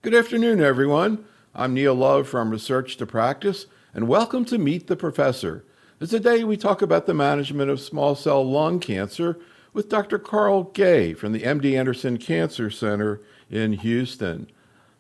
Good afternoon, everyone. I'm Neil Love from Research to Practice, and welcome to Meet the Professor. Today we talk about the management of small cell lung cancer with Dr. Carl Gay from the MD Anderson Cancer Center in Houston.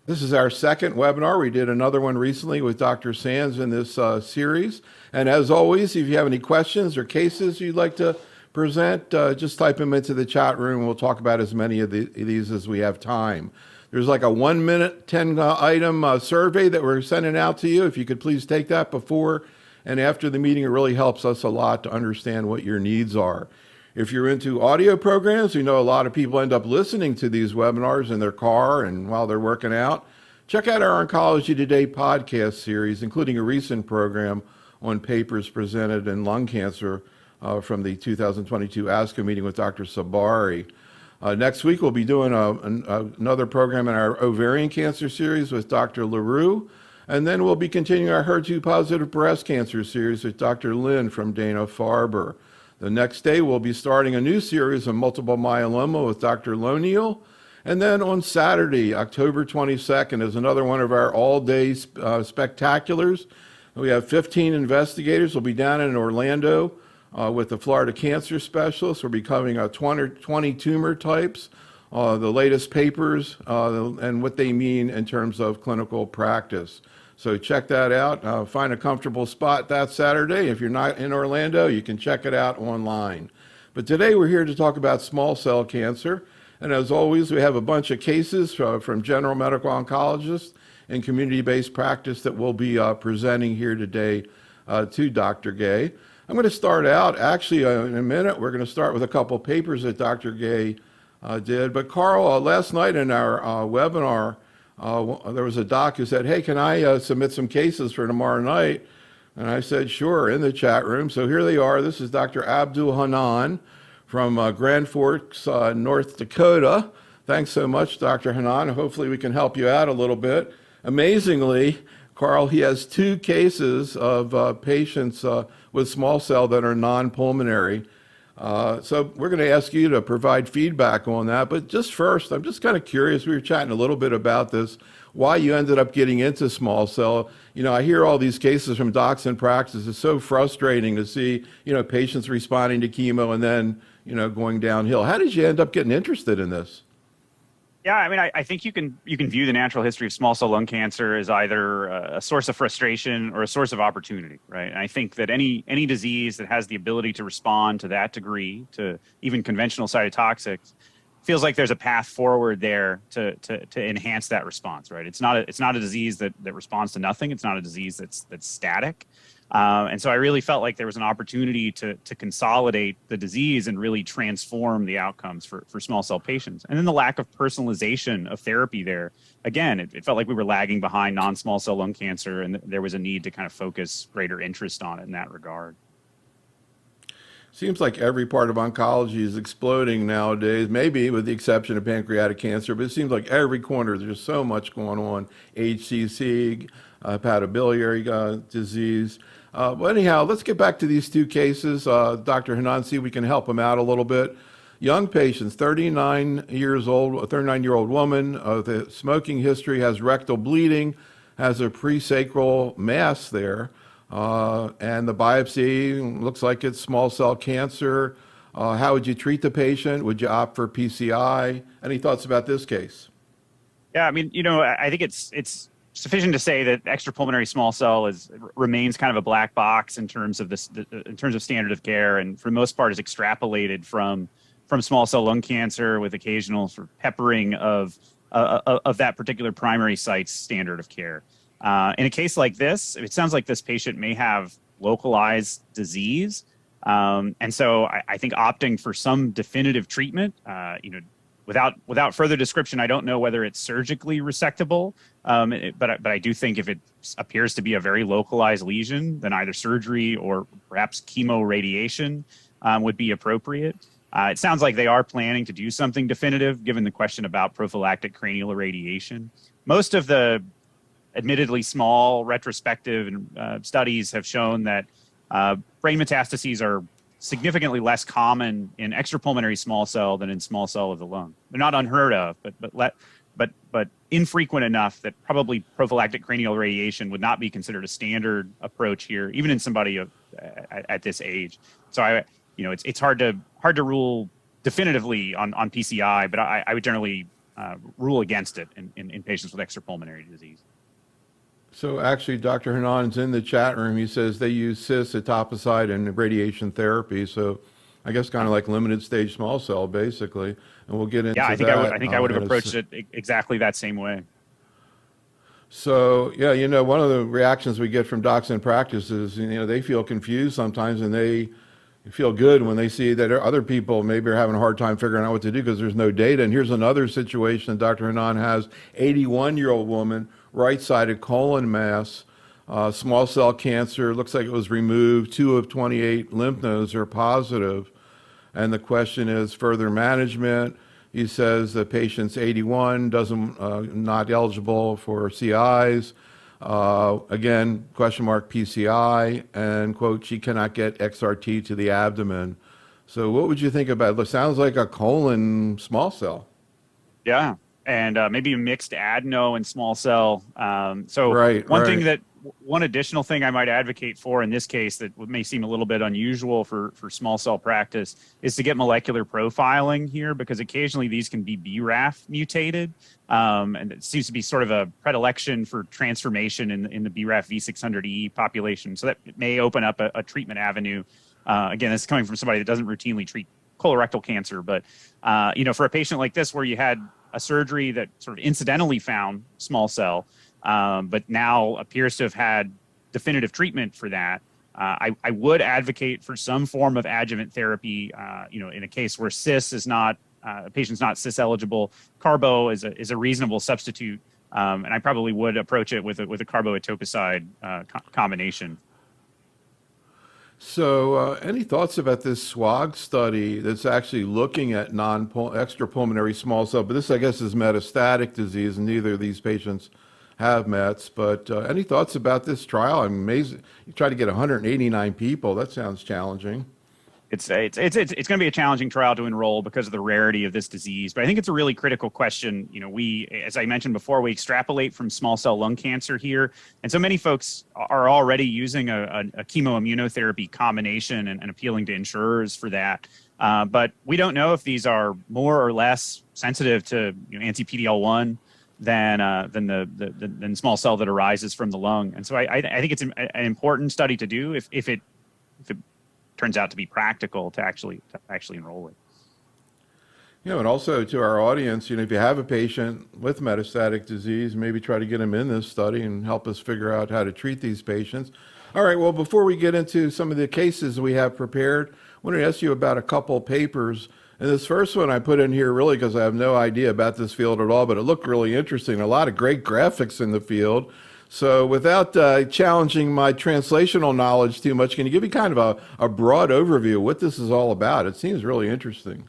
This is our second webinar. We did another one recently with Dr. Sands in this series. And as always, if you have any questions or cases you'd like to present, just type them into the chat room. We'll talk about as many of these as we have time. There's like a 1 minute, 10 item survey that we're sending out to you. If you could please take that before and after the meeting, it really helps us a lot to understand what your needs are. If you're into audio programs, we know a lot of people end up listening to these webinars in their car and while they're working out. Check out our Oncology Today podcast series, including a recent program on papers presented in lung cancer from the 2022 ASCO meeting with Dr. Sabari. Next week, we'll be doing another program in our ovarian cancer series with Dr. LaRue. And then we'll be continuing our HER2-positive breast cancer series with Dr. Lin from Dana-Farber. The next day, we'll be starting a new series on multiple myeloma with Dr. Loneal. And then on Saturday, October 22nd, is another one of our all-day spectaculars. We have 15 investigators. We'll be down in Orlando with the Florida Cancer Specialists. We'll be covering 20 tumor types, the latest papers, and what they mean in terms of clinical practice. So check that out. Find a comfortable spot that Saturday. If you're not in Orlando, you can check it out online. But today we're here to talk about small cell cancer. And as always, we have a bunch of cases from general medical oncologists and community-based practice that we'll be presenting here today to Dr. Gay. I'm going to start out, actually, in a minute, we're going to start with a couple of papers that Dr. Gay did. But Carl, last night in our webinar, there was a doc who said, hey, can I submit some cases for tomorrow night? And I said, sure, in the chat room. So here they are. This is Dr. Abdul Hanan from Grand Forks, North Dakota. Thanks so much, Dr. Hanan. Hopefully we can help you out a little bit. Amazingly, Carl, he has 2 cases of patients with small cell that are non-pulmonary. So we're going to ask you to provide feedback on that. But just first, I'm just kind of curious. We were chatting a little bit about this, why you ended up getting into small cell. You know, I hear all these cases from docs in practice. It's so frustrating to see, patients responding to chemo and then, going downhill. How did you end up getting interested in this? Yeah, I mean, I think you can view the natural history of small cell lung cancer as either a source of frustration or a source of opportunity, right? And I think that any disease that has the ability to respond to that degree to even conventional cytotoxics feels like there's a path forward there to enhance that response, right? It's not a disease that responds to nothing. It's not a disease that's static. And so I really felt like there was an opportunity to consolidate the disease and really transform the outcomes for small cell patients. And then the lack of personalization of therapy there, again, it felt like we were lagging behind non-small cell lung cancer, and there was a need to kind of focus greater interest on it in that regard. Seems like every part of oncology is exploding nowadays, maybe with the exception of pancreatic cancer, but it seems like every corner there's so much going on. HCC, hepatobiliary disease. But anyhow, let's get back to these 2 cases. Dr. Hanan, see if we can help them out a little bit. Young patients, 39 years old, a 39-year-old woman, the smoking history, has rectal bleeding, has a presacral mass there, and the biopsy looks like it's small cell cancer. How would you treat the patient? Would you opt for PCI? Any thoughts about this case? Yeah, I mean, I think it's sufficient to say that extrapulmonary small cell remains kind of a black box in terms of in terms of standard of care, and for the most part is extrapolated from small cell lung cancer with occasional sort of peppering of that particular primary site's standard of care. In a case like this, it sounds like this patient may have localized disease, and so I think opting for some definitive treatment, without further description, I don't know whether it's surgically resectable, but I do think if it appears to be a very localized lesion, then either surgery or perhaps chemoradiation would be appropriate. It sounds like they are planning to do something definitive, given the question about prophylactic cranial irradiation. Most of the admittedly small retrospective studies have shown that brain metastases are significantly less common in extrapulmonary small cell than in small cell of the lung. They're not unheard of, but but infrequent enough that probably prophylactic cranial radiation would not be considered a standard approach here, even in somebody at this age. So it's hard to rule definitively on PCI, but I would generally rule against it in patients with extrapulmonary disease. So actually, Dr. Hanan's in the chat room. He says they use cis, etoposide, and radiation therapy. So I guess kind of like limited stage small cell, basically. And we'll get into that. I think I would have approached it exactly that same way. So, yeah, one of the reactions we get from docs in practice is, they feel confused sometimes, and they feel good when they see that other people maybe are having a hard time figuring out what to do because there's no data. And here's another situation Dr. Hanan has, 81-year-old woman, right-sided colon mass, small cell cancer, looks like it was removed, 2 of 28 lymph nodes are positive. And the question is further management. He says the patient's 81, not eligible for CIs. Again, question mark PCI, and quote, she cannot get XRT to the abdomen. So what would you think about it? It sounds like a colon small cell. Yeah, and maybe a mixed adeno and small cell. One additional thing I might advocate for in this case that may seem a little bit unusual for small cell practice is to get molecular profiling here, because occasionally these can be BRAF mutated. And it seems to be sort of a predilection for transformation in the BRAF V600E population. So that may open up a treatment avenue. Again, this is coming from somebody that doesn't routinely treat colorectal cancer. But, for a patient like this where you had a surgery that sort of incidentally found small cell, but now appears to have had definitive treatment for that, I would advocate for some form of adjuvant therapy, in a case where cis is not, a patient's not cis eligible. Carbo is a reasonable substitute, and I probably would approach it with a carbo-etoposide combination. So any thoughts about this SWOG study that's actually looking at extrapulmonary small cell, but this, I guess, is metastatic disease, and neither of these patients have Mets, but any thoughts about this trial? I'm amazed you try to get 189 people. That sounds challenging. It's going to be a challenging trial to enroll because of the rarity of this disease, but I think it's a really critical question. We, as I mentioned before, we extrapolate from small cell lung cancer here, and so many folks are already using a chemoimmunotherapy combination and appealing to insurers for that. But we don't know if these are more or less sensitive to anti-PD-L1 than small cell that arises from the lung. And so I think it's an important study to do if it turns out to be practical to actually enroll it. And also to our audience, if you have a patient with metastatic disease, maybe try to get them in this study and help us figure out how to treat these patients. All right, well, before we get into some of the cases we have prepared, I wanted to ask you about a couple papers. And this first one I put in here really because I have no idea about this field at all, but it looked really interesting. A lot of great graphics in the field. So without challenging my translational knowledge too much, can you give me kind of a broad overview of what this is all about? It seems really interesting.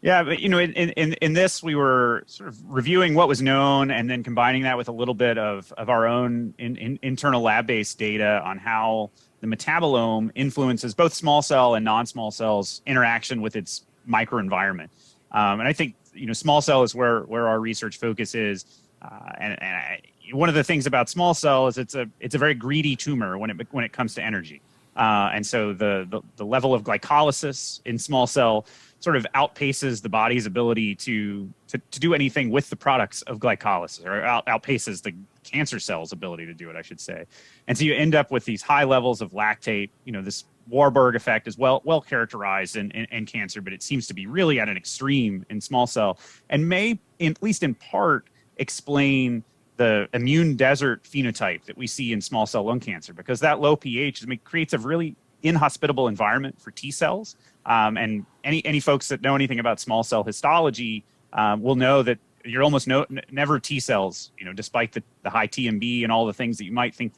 Yeah, but in this, we were sort of reviewing what was known and then combining that with a little bit of our own internal lab-based data on how the metabolome influences both small cell and non-small cells' interaction with its microenvironment. And I think small cell is where our research focus is. One of the things about small cell is it's a very greedy tumor when it comes to energy. And so the level of glycolysis in small cell sort of outpaces the body's ability to do anything with the products of glycolysis, or outpaces the cancer cell's ability to do it, I should say. And so you end up with these high levels of lactate. This Warburg effect is well characterized in cancer, but it seems to be really at an extreme in small cell, and may, at least in part, explain the immune desert phenotype that we see in small cell lung cancer, because that low pH creates a really inhospitable environment for T cells. And any folks that know anything about small cell histology will know that you're almost never T cells, despite the high TMB and all the things that you might think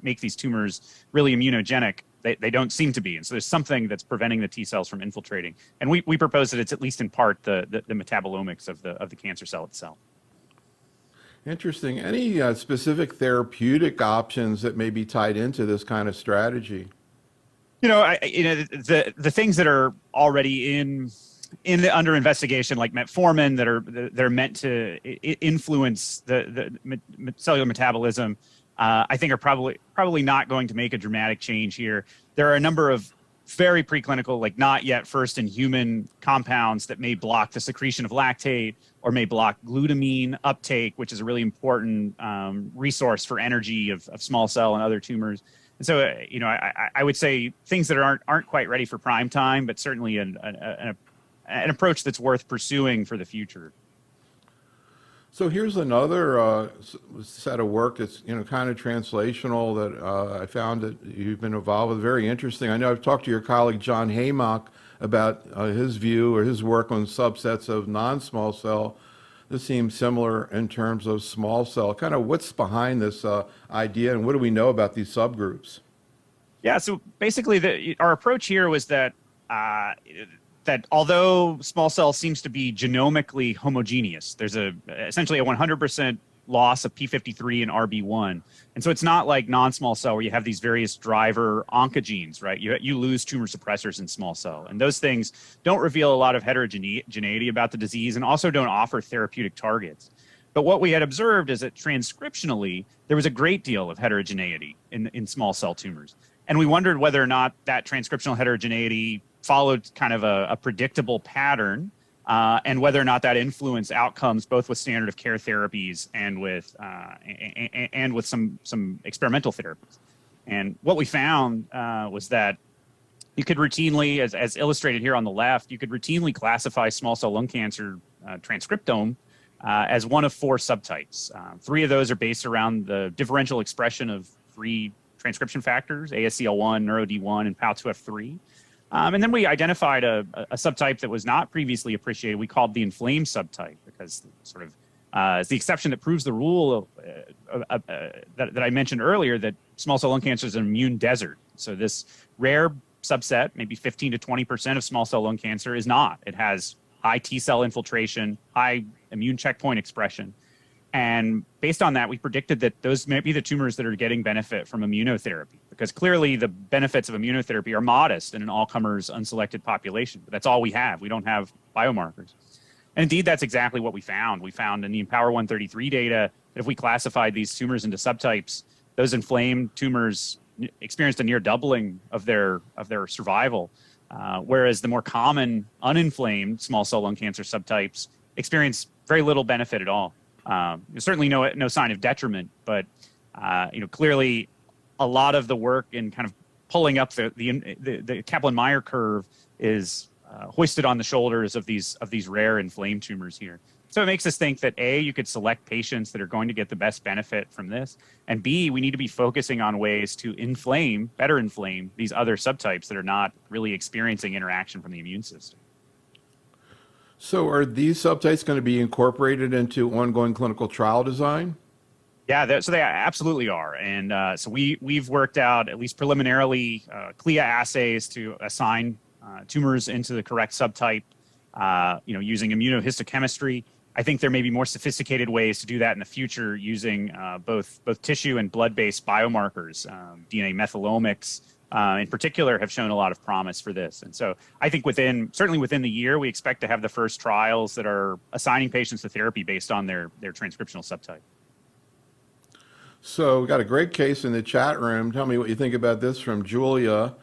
make these tumors really immunogenic. They don't seem to be. And so there's something that's preventing the T cells from infiltrating. And we propose that it's at least in part the metabolomics of the cancer cell itself. Interesting. Any specific therapeutic options that may be tied into this kind of strategy? The things that are already in under investigation, like metformin, that are meant to influence the cellular metabolism, I think are probably not going to make a dramatic change here. There are a number of very preclinical, like not yet first in human compounds that may block the secretion of lactate or may block glutamine uptake, which is a really important resource for energy of small cell and other tumors. And so, I would say things that aren't quite ready for prime time, but certainly an approach that's worth pursuing for the future. So here's another set of work that's kind of translational that I found that you've been involved with. Very interesting. I know I've talked to your colleague John Haymock about his view or his work on subsets of non-small cell. This seems similar in terms of small cell. Kind of what's behind this idea, and what do we know about these subgroups? Yeah. So basically, our approach here was that that although small cell seems to be genomically homogeneous, there's essentially a 100% loss of P53 and RB1. And so it's not like non-small cell where you have these various driver oncogenes, right? You lose tumor suppressors in small cell. And those things don't reveal a lot of heterogeneity about the disease and also don't offer therapeutic targets. But what we had observed is that transcriptionally, there was a great deal of heterogeneity in small cell tumors. And we wondered whether or not that transcriptional heterogeneity followed kind of a predictable pattern, and whether or not that influenced outcomes both with standard of care therapies and with some experimental therapies. And what we found was that you could routinely, as illustrated here on the left, you could routinely classify small cell lung cancer transcriptome as one of 4 subtypes. 3 of those are based around the differential expression of 3 transcription factors: ASCL1, NeuroD1, and PAL2F3. And then we identified a subtype that was not previously appreciated. We called the inflamed subtype because sort of is the exception that proves the rule that I mentioned earlier, that small cell lung cancer is an immune desert. So this rare subset, maybe 15 to 20% of small cell lung cancer, is not. It has high T cell infiltration, high immune checkpoint expression. And based on that, we predicted that those may be the tumors that are getting benefit from immunotherapy, because clearly the benefits of immunotherapy are modest in an all-comers unselected population. But that's all we have. We don't have biomarkers. And indeed, that's exactly what we found. We found in the Empower 133 data that if we classified these tumors into subtypes, those inflamed tumors experienced a near doubling of their survival, whereas the more common uninflamed small cell lung cancer subtypes experience very little benefit at all. Certainly no sign of detriment, but clearly a lot of the work in kind of pulling up the Kaplan-Meier curve is hoisted on the shoulders of these rare inflamed tumors here. So it makes us think that A, you could select patients that are going to get the best benefit from this, and B, we need to be focusing on ways to better inflame these other subtypes that are not really experiencing interaction from the immune system. So are these subtypes going to be incorporated into ongoing clinical trial design? Yeah, so they absolutely are. And so we've worked out, at least preliminarily, CLIA assays to assign tumors into the correct subtype, using immunohistochemistry. I think there may be more sophisticated ways to do that in the future using both tissue and blood-based biomarkers. DNA methylomics, in particular, have shown a lot of promise for this. And so I think certainly within the year, we expect to have the first trials that are assigning patients to therapy based on their transcriptional subtype. So we got a great case in the chat room. Tell me what you think about this from Julia.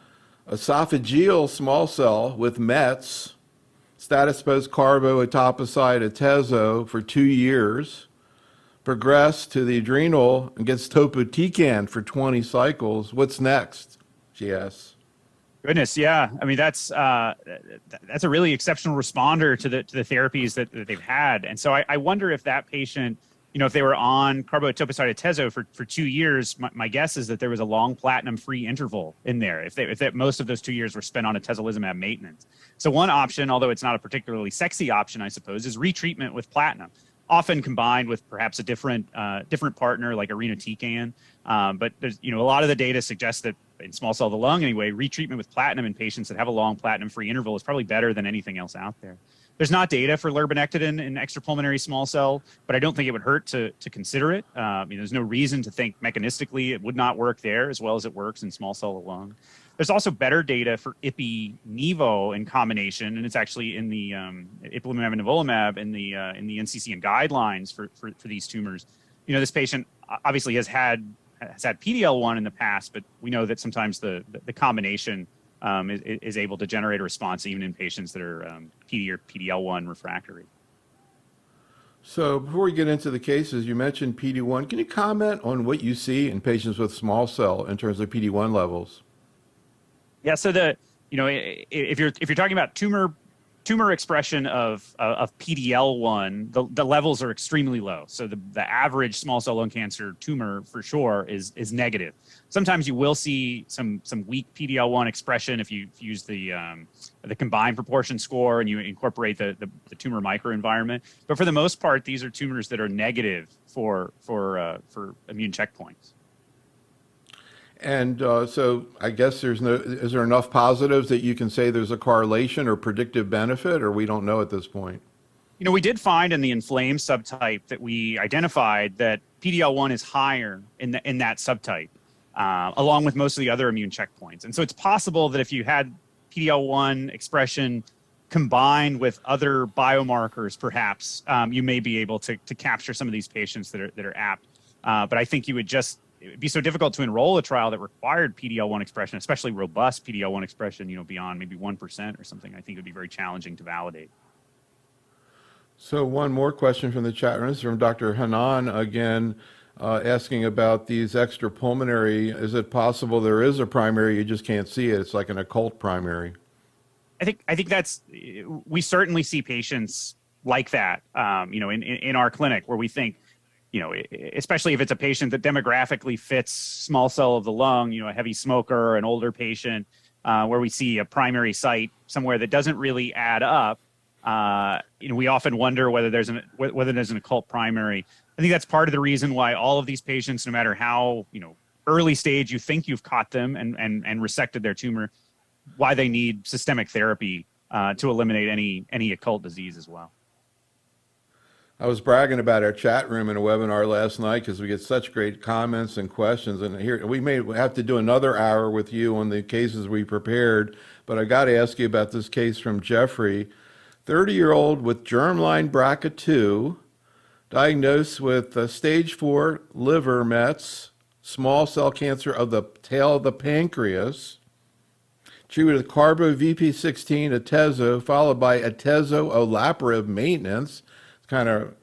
Esophageal small cell with METs, status post carbo, etoposide, atezo for 2 years, progressed to the adrenal and gets topotecan for 20 cycles. What's next? She asks. Goodness, yeah. I mean, that's a really exceptional responder to the therapies that they've had. And so I wonder if that patient, if they were on carbo-etoposide atezo for 2 years, my guess is that there was a long platinum-free interval in there. If most of those 2 years were spent on atezolizumab maintenance. So one option, although it's not a particularly sexy option, I suppose, is retreatment with platinum, often combined with perhaps a different partner like irinotecan. But there's, a lot of the data suggests that in small cell of the lung anyway, retreatment with platinum in patients that have a long platinum-free interval is probably better than anything else out there. There's not data for lurbinectedin in extrapulmonary small cell, but I don't think it would hurt to consider it. There's no reason to think mechanistically it would not work there as well as it works in small cell of the lung. There's also better data for ipi-nivo in combination, and it's actually in the ipilimumab and nivolumab in the NCCN guidelines for these tumors. This patient obviously has had PD-L1 in the past, but we know that sometimes the combination is able to generate a response even in patients that are PD or PD-L1 refractory. So before we get into the cases, you mentioned PD-1. Can you comment on what you see in patients with small cell in terms of PD-1 levels? Yeah, so if you're talking about tumor expression of PD-L1, the levels are extremely low. So the average small cell lung cancer tumor for sure is negative. Sometimes you will see some weak PD-L1 expression if you use the combined proportion score and you incorporate the tumor microenvironment. But for the most part, these are tumors that are negative for immune checkpoints. And so I guess is there enough positives that you can say there's a correlation or predictive benefit, or we don't know at this point? We did find in the inflamed subtype that we identified that PD-L1 is higher in that subtype, along with most of the other immune checkpoints. And so it's possible that if you had PD-L1 expression combined with other biomarkers, perhaps you may be able to capture some of these patients that are apt. But I think it would be so difficult to enroll a trial that required PD-L1 expression, especially robust PD-L1 expression, beyond maybe 1% or something. I think it would be very challenging to validate. So one more question from the chat room. This is from Dr. Hanan again, asking about these extrapulmonary. Is it possible there is a primary, you just can't see it? It's like an occult primary. I think we certainly see patients like that, in our clinic where we think, especially if it's a patient that demographically fits small cell of the lung, a heavy smoker, an older patient, where we see a primary site somewhere that doesn't really add up. We often wonder whether there's an occult primary. I think that's part of the reason why all of these patients, no matter how early stage you think you've caught them and resected their tumor, why they need systemic therapy to eliminate any occult disease as well. I was bragging about our chat room in a webinar last night because we get such great comments and questions. And here we may have to do another hour with you on the cases we prepared. But I got to ask you about this case from Jeffrey, 30-year-old with germline BRCA2, diagnosed with stage 4 liver mets, small cell cancer of the tail of the pancreas, treated with carbo-VP16 atezo, followed by atezo-olaparib maintenance. Kind of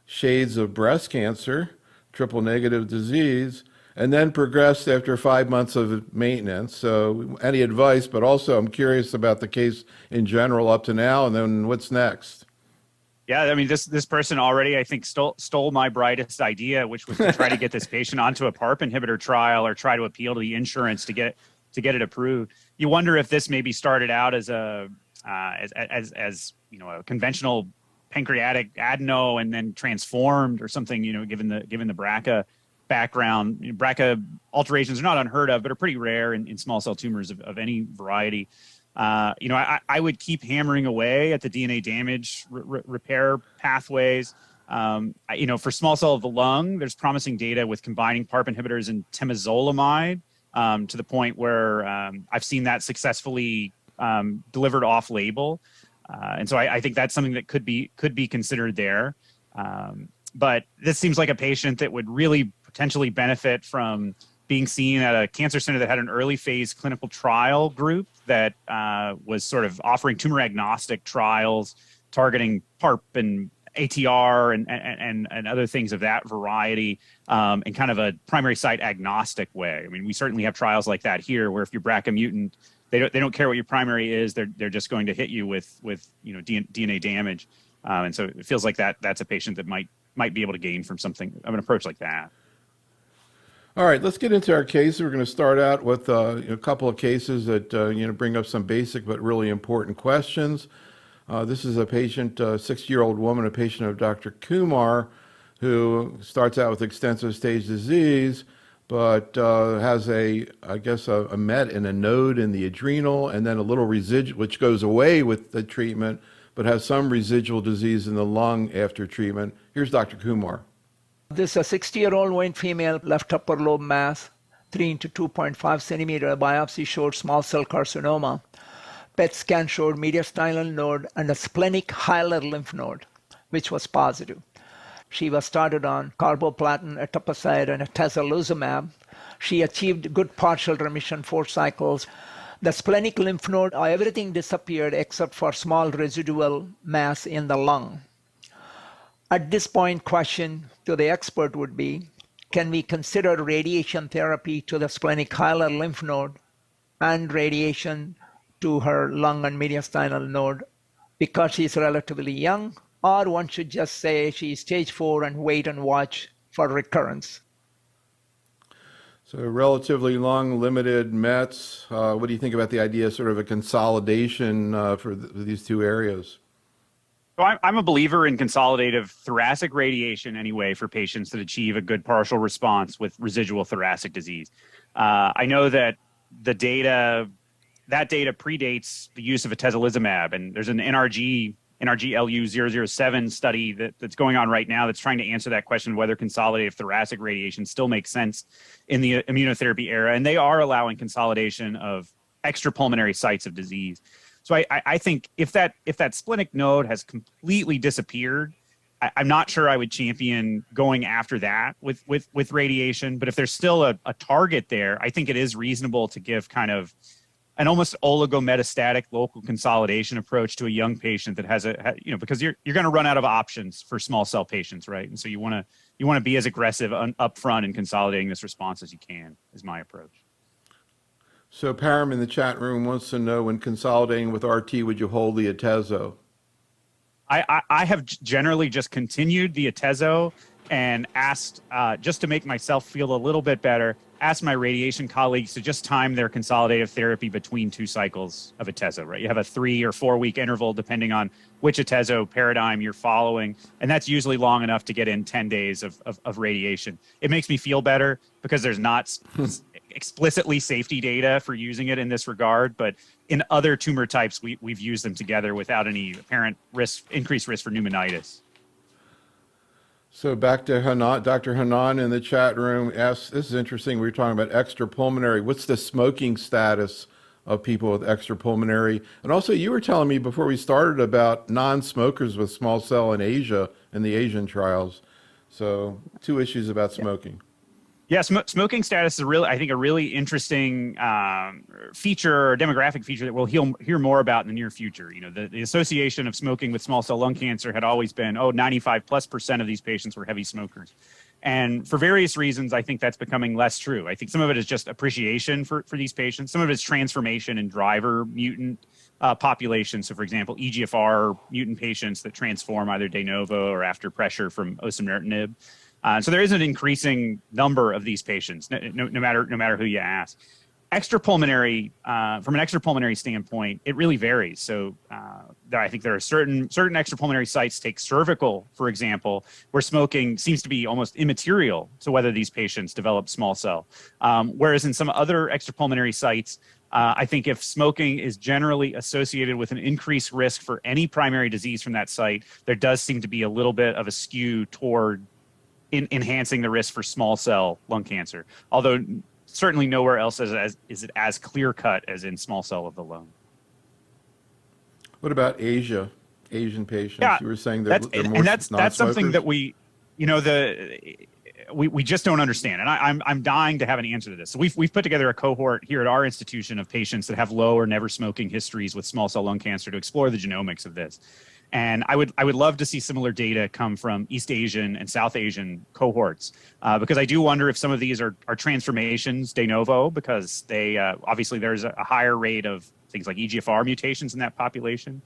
shades of breast cancer, triple negative disease, and then progressed after 5 months of maintenance. So any advice, but also I'm curious about the case in general up to now, and then what's next? Yeah, I mean, this person already, I think, stole my brightest idea, which was to try to get this patient onto a PARP inhibitor trial or try to appeal to the insurance to get it approved. You wonder if this maybe started out as a conventional pancreatic adeno and then transformed or something, given the BRCA background. BRCA alterations are not unheard of, but are pretty rare in small cell tumors of any variety. I would keep hammering away at the DNA damage repair pathways. For small cell of the lung, there's promising data with combining PARP inhibitors and temozolomide to the point where I've seen that successfully delivered off label. And so I think that's something that could be considered there. But this seems like a patient that would really potentially benefit from being seen at a cancer center that had an early phase clinical trial group that was sort of offering tumor agnostic trials targeting PARP and ATR and other things of that variety in kind of a primary site agnostic way. I mean, we certainly have trials like that here where if you're BRCA mutant, they don't care what your primary is. They're just going to hit you with DNA damage, and so it feels like that's a patient that might be able to gain from something of an approach like that. All right, let's get into our cases. We're going to start out with a couple of cases that bring up some basic but really important questions. This is a patient, 60-year-old woman, a patient of Dr. Kumar, who starts out with extensive stage disease, but has a met in a node in the adrenal, and then a little residual, which goes away with the treatment, but has some residual disease in the lung after treatment. Here's Dr. Kumar. This is a 60-year-old white female, left upper lobe mass, 3 into 2.5 centimeter. Biopsy showed small cell carcinoma. PET scan showed mediastinal node and a splenic hilar lymph node, which was positive. She was started on carboplatin, etoposide, and atezolizumab. She achieved good partial remission, 4 cycles. The splenic lymph node, everything disappeared except for small residual mass in the lung. At this point, question to the expert would be, can we consider radiation therapy to the splenic hilar lymph node and radiation to her lung and mediastinal node because she's relatively young? Or one should just say she's stage 4 and wait and watch for recurrence? So relatively long, limited Mets. What do you think about the idea of sort of a consolidation for these two areas? So I'm a believer in consolidative thoracic radiation anyway for patients that achieve a good partial response with residual thoracic disease. I know that that data predates the use of atezolizumab, and there's an NRG-LU007 study that's going on right now that's trying to answer that question, whether consolidative thoracic radiation still makes sense in the immunotherapy era. And they are allowing consolidation of extrapulmonary sites of disease. So I think if that splenic node has completely disappeared, I'm not sure I would champion going after that with radiation. But if there's still a target there, I think it is reasonable to give kind of an almost oligometastatic local consolidation approach to a young patient that has because you're going to run out of options for small cell patients, right? And so you want to be as aggressive up front in consolidating this response as you can, is my approach. So Param in the chat room wants to know, when consolidating with RT, would you hold the atezo? I have generally just continued the atezo and asked, just to make myself feel a little bit better, asked my radiation colleagues to just time their consolidative therapy between 2 cycles of atezo, right? You have a 3 or 4 week interval depending on which atezo paradigm you're following. And that's usually long enough to get in 10 days of radiation. It makes me feel better because there's not explicitly safety data for using it in this regard, but in other tumor types, we've used them together without any apparent increased risk for pneumonitis. So back to Hanan, Dr. Hanan in the chat room asks, this is interesting, we were talking about extrapulmonary. What's the smoking status of people with extrapulmonary? And also you were telling me before we started about non-smokers with small cell in Asia and the Asian trials. So 2 issues about smoking. Yeah, smoking status is a really interesting feature or demographic feature that we'll hear more about in the near future. You know, the association of smoking with small cell lung cancer had always been, 95+% of these patients were heavy smokers. And for various reasons, I think that's becoming less true. I think some of it is just appreciation for these patients. Some of it is transformation in driver mutant population. So, for example, EGFR mutant patients that transform either de novo or after pressure from osimertinib. So there is an increasing number of these patients, no matter who you ask. Extrapulmonary, from an extrapulmonary standpoint, it really varies. So I think there are certain extrapulmonary sites, take cervical, for example, where smoking seems to be almost immaterial to whether these patients develop small cell. Whereas in some other extrapulmonary sites, I think if smoking is generally associated with an increased risk for any primary disease from that site, there does seem to be a little bit of a skew toward enhancing the risk for small cell lung cancer, although certainly nowhere else is it as clear cut as in small cell of the lung. What about Asian patients? Yeah, you were saying they're more that's something that we just don't understand, and I'm dying to have an answer to this. So we've put together a cohort here at our institution of patients that have low or never smoking histories with small cell lung cancer to explore the genomics of this. And I would love to see similar data come from East Asian and South Asian cohorts, because I do wonder if some of these are transformations de novo, because they obviously there's a higher rate of things like EGFR mutations in that population.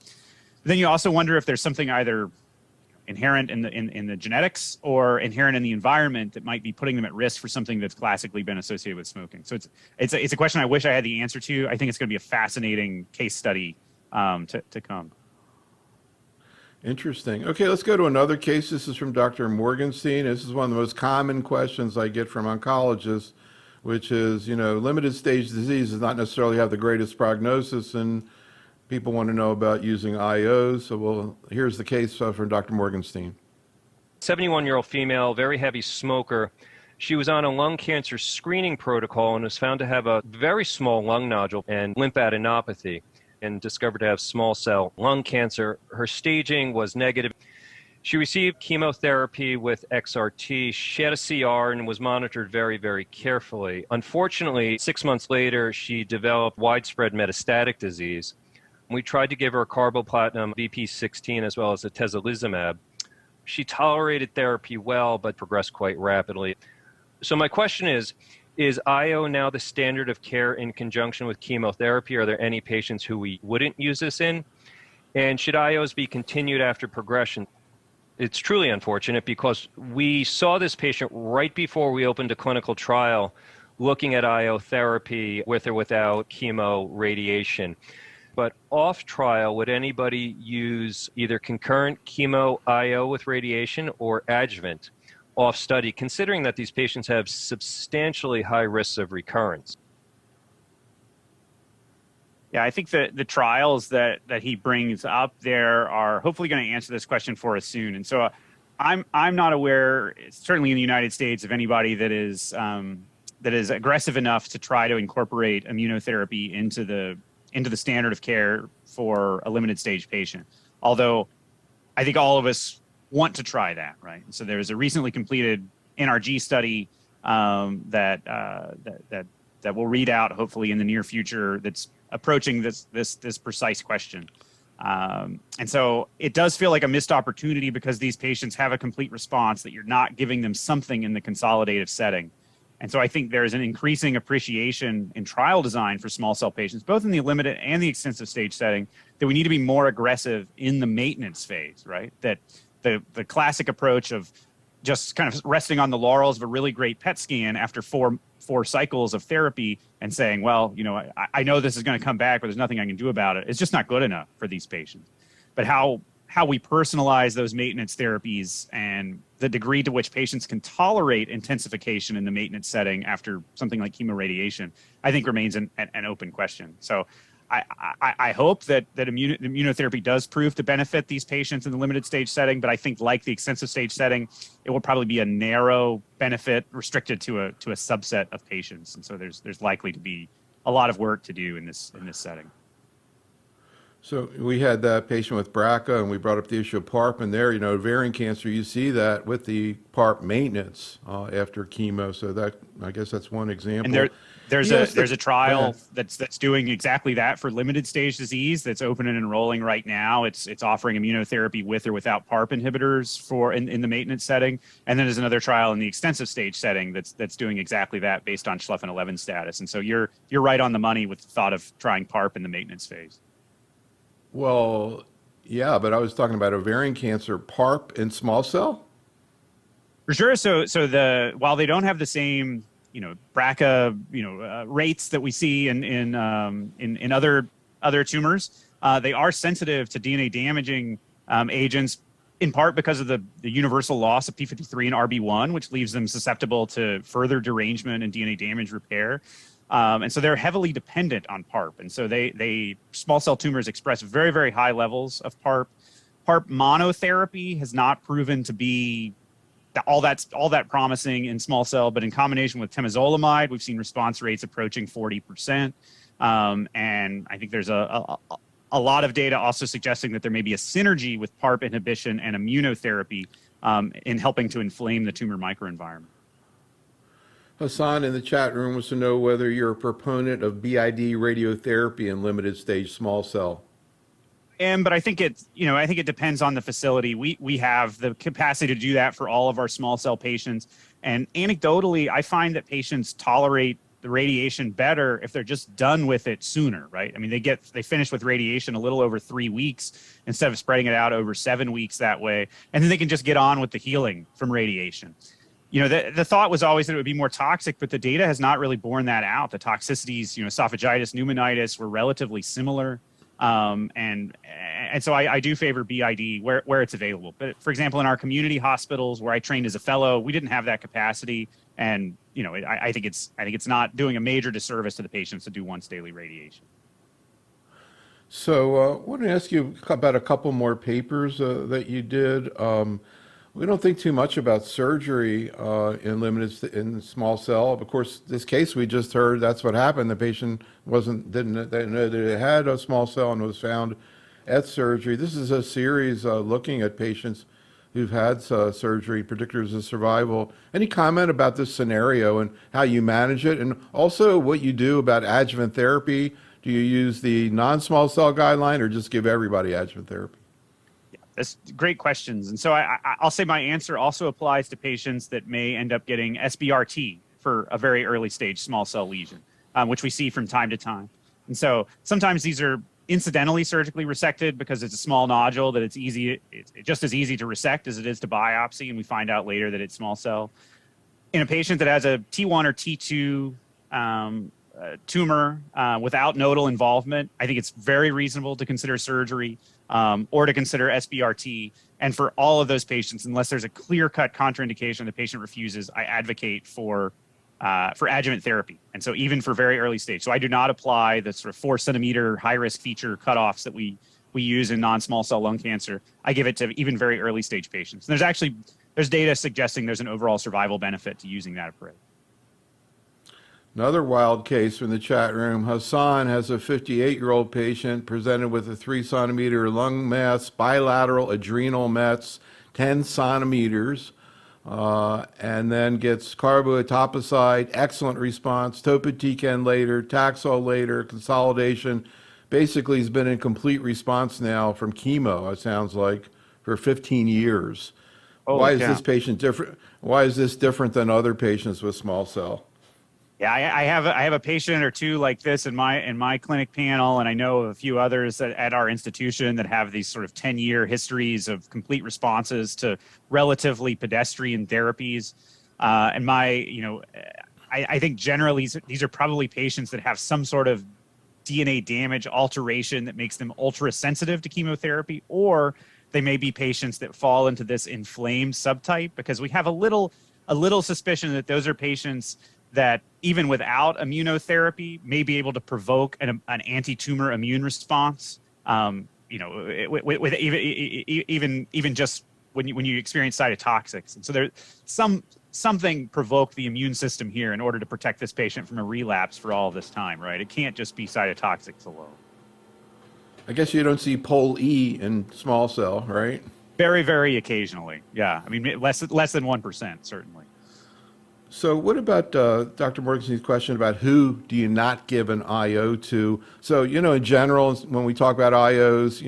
But then you also wonder if there's something either inherent in the genetics or inherent in the environment that might be putting them at risk for something that's classically been associated with smoking. So it's a question I wish I had the answer to. I think it's going to be a fascinating case study to come. Interesting. Okay, let's go to another case. This is from Dr. Morganstein. This is one of the most common questions I get from oncologists, which is, limited stage disease does not necessarily have the greatest prognosis, and people want to know about using IOs. So here's the case from Dr. Morganstein. 71-year-old female, very heavy smoker, She was on a lung cancer screening protocol and was found to have a very small lung nodule and lymphadenopathy and discovered to have small cell lung cancer. Her staging was negative. She received chemotherapy with XRT. She had a CR and was monitored very, very carefully. Unfortunately, 6 months later, she developed widespread metastatic disease. We tried to give her carboplatin, VP16, as well as atezolizumab. She tolerated therapy well, but progressed quite rapidly. So my question is IO now the standard of care in conjunction with chemotherapy? Are there any patients who we wouldn't use this in? And should IOs be continued after progression? It's truly unfortunate because we saw this patient right before we opened a clinical trial looking at IO therapy with or without chemo radiation. But off trial, would anybody use either concurrent chemo IO with radiation or adjuvant off study, considering that these patients have substantially high risks of recurrence? Yeah, I think the trials that he brings up there are hopefully going to answer this question for us soon. And so I'm not aware, certainly in the United States, of anybody that is aggressive enough to try to incorporate immunotherapy into the standard of care for a limited stage patient. Although I think all of us want to try that, right? So there was a recently completed NRG study that will read out hopefully in the near future that's approaching this precise question. And so it does feel like a missed opportunity because these patients have a complete response that you're not giving them something in the consolidative setting. And so I think there's an increasing appreciation in trial design for small cell patients, both in the limited and the extensive stage setting, that we need to be more aggressive in the maintenance phase, right? That the classic approach of just kind of resting on the laurels of a really great PET scan after four cycles of therapy and saying, well, I know this is going to come back, but there's nothing I can do about it. It's just not good enough for these patients. But how we personalize those maintenance therapies and the degree to which patients can tolerate intensification in the maintenance setting after something like chemoradiation, I think remains an open question. So I hope that immunotherapy does prove to benefit these patients in the limited stage setting, but I think like the extensive stage setting, it will probably be a narrow benefit restricted to a subset of patients. And so there's likely to be a lot of work to do in this setting. So we had that patient with BRCA, and we brought up the issue of PARP, and there, ovarian cancer, you see that with the PARP maintenance after chemo. So that, I guess that's one example. And there's a trial that's doing exactly that for limited stage disease that's open and enrolling right now. It's offering immunotherapy with or without PARP inhibitors for in the maintenance setting. And then there's another trial in the extensive stage setting that's doing exactly that based on Schleffen-11 status. And so you're right on the money with the thought of trying PARP in the maintenance phase. Well, yeah, but I was talking about ovarian cancer, PARP and small cell? For sure. So while they don't have the same, BRCA, rates that we see in other tumors, they are sensitive to DNA damaging agents, in part because of the universal loss of P53 and RB1, which leaves them susceptible to further derangement and DNA damage repair. And so they're heavily dependent on PARP. And so small cell tumors express very, very high levels of PARP. PARP monotherapy has not proven to be all that promising in small cell, but in combination with temozolomide, we've seen response rates approaching 40%. And I think there's a lot of data also suggesting that there may be a synergy with PARP inhibition and immunotherapy in helping to inflame the tumor microenvironment. Hassan in the chat room wants to know whether you're a proponent of BID radiotherapy in limited stage small cell. But I think it depends on the facility. We have the capacity to do that for all of our small cell patients. And anecdotally, I find that patients tolerate the radiation better if they're just done with it sooner, right? I mean, they finish with radiation a little over 3 weeks instead of spreading it out over 7 weeks that way. And then they can just get on with the healing from radiation. The thought was always that it would be more toxic, but the data has not really borne that out. The toxicities, esophagitis, pneumonitis were relatively similar. And so I do favor BID where it's available. But for example, in our community hospitals where I trained as a fellow, we didn't have that capacity. And, I think it's not doing a major disservice to the patients to do once daily radiation. So I want to ask you about a couple more papers that you did. We don't think too much about surgery in small cell. Of course, this case we just heard, that's what happened. The patient didn't know that it had a small cell and was found at surgery. This is a series looking at patients who've had surgery, predictors of survival. Any comment about this scenario and how you manage it, and also what you do about adjuvant therapy? Do you use the non-small cell guideline or just give everybody adjuvant therapy? That's great questions. And so I'll say my answer also applies to patients that may end up getting SBRT for a very early stage small cell lesion, which we see from time to time. And so sometimes these are incidentally surgically resected because it's a small nodule that it's just as easy to resect as it is to biopsy, and we find out later that it's small cell. In a patient that has a T1 or T2 tumor without nodal involvement, I think it's very reasonable to consider surgery or to consider SBRT. And for all of those patients, unless there's a clear-cut contraindication the patient refuses, I advocate for adjuvant therapy. And so even for very early stage. So I do not apply the sort of 4-centimeter high-risk feature cutoffs that we use in non-small cell lung cancer. I give it to even very early stage patients. And there's data suggesting there's an overall survival benefit to using that approach. Another wild case from the chat room. Hassan has a 58-year-old patient presented with a 3-centimeter lung mass, bilateral adrenal mets, 10 centimeters, and then gets etoposide, excellent response, topotecan later, Taxol later, consolidation. Basically, he's been in complete response now from chemo, it sounds like, for 15 years. Why is this patient different? Why is this different than other patients with small cell? Yeah, I have a patient or two like this in my clinic panel, and I know of a few others at our institution that have these sort of 10-year histories of complete responses to relatively pedestrian therapies. And I think generally these are probably patients that have some sort of DNA damage alteration that makes them ultra sensitive to chemotherapy, or they may be patients that fall into this inflamed subtype, because we have a little suspicion that those are patients that even without immunotherapy may be able to provoke an anti-tumor immune response. With even just when you experience cytotoxics, and so there's something provoked the immune system here in order to protect this patient from a relapse for all this time, right? It can't just be cytotoxics alone. I guess you don't see pol E in small cell, right? Very, very occasionally, yeah. I mean, less than 1%, certainly. So what about Dr. Morganstein's question about who do you not give an IO to? So, in general, when we talk about IOs,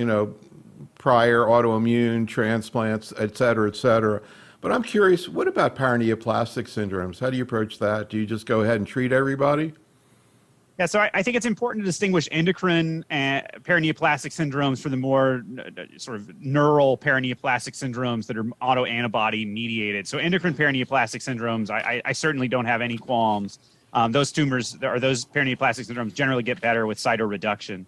prior autoimmune, transplants, et cetera, et cetera. But I'm curious, what about paraneoplastic syndromes? How do you approach that? Do you just go ahead and treat everybody? Yeah, so I think it's important to distinguish endocrine and paraneoplastic syndromes from the more sort of neural paraneoplastic syndromes that are autoantibody mediated. So endocrine paraneoplastic syndromes, I certainly don't have any qualms. Those tumors or those paraneoplastic syndromes generally get better with cytoreduction.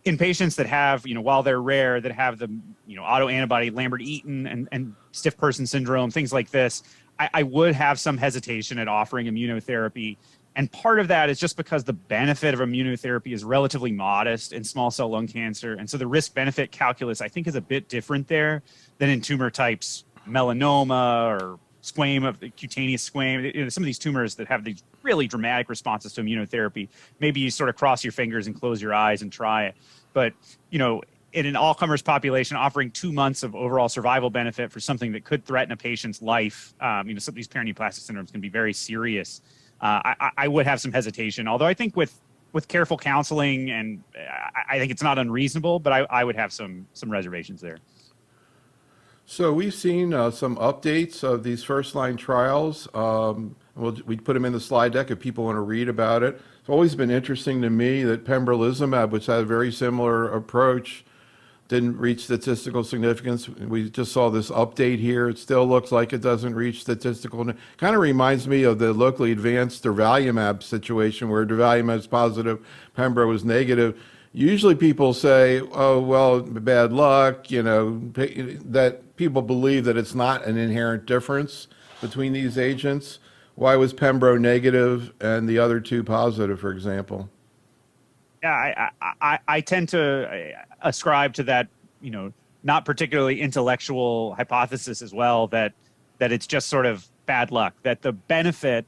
In patients that have, while they're rare, that have the, autoantibody Lambert-Eaton and stiff person syndrome, things like this, I would have some hesitation at offering immunotherapy. And part of that is just because the benefit of immunotherapy is relatively modest in small cell lung cancer. And so the risk-benefit calculus, I think, is a bit different there than in tumor types melanoma or cutaneous squame. Some of these tumors that have these really dramatic responses to immunotherapy, maybe you sort of cross your fingers and close your eyes and try it. But, in an all-comers population, offering 2 months of overall survival benefit for something that could threaten a patient's life, some of these paraneoplastic syndromes can be very serious. I would have some hesitation, although I think with careful counseling, and I think it's not unreasonable, but I would have some reservations there. So we've seen some updates of these first-line trials. We put them in the slide deck if people want to read about it. It's always been interesting to me that pembrolizumab, which had a very similar approach, didn't reach statistical significance. We just saw this update here. It still looks like it doesn't reach statistical. Kind of reminds me of the locally advanced durvalumab situation where durvalumab is positive, pembro is negative. Usually people say, oh, well, bad luck, that people believe that it's not an inherent difference between these agents. Why was pembro negative and the other two positive, for example? Yeah, I tend to ascribe to that, not particularly intellectual hypothesis as well, that it's just sort of bad luck, that the benefit,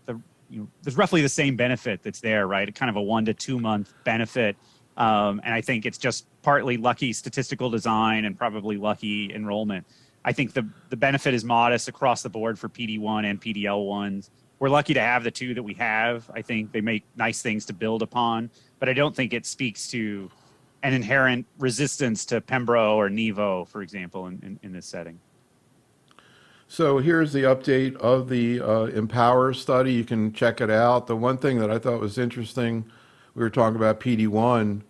there's roughly the same benefit that's there, right? Kind of a 1 to 2 month benefit. And I think it's just partly lucky statistical design and probably lucky enrollment. I think the benefit is modest across the board for PD-1 and PD-L1s. We're lucky to have the two that we have. I think they make nice things to build upon, but I don't think it speaks to an inherent resistance to Pembro or Nivo, for example, in this setting. So here's the update of the Empower study. You can check it out. The one thing that I thought was interesting, we were talking about PD-1,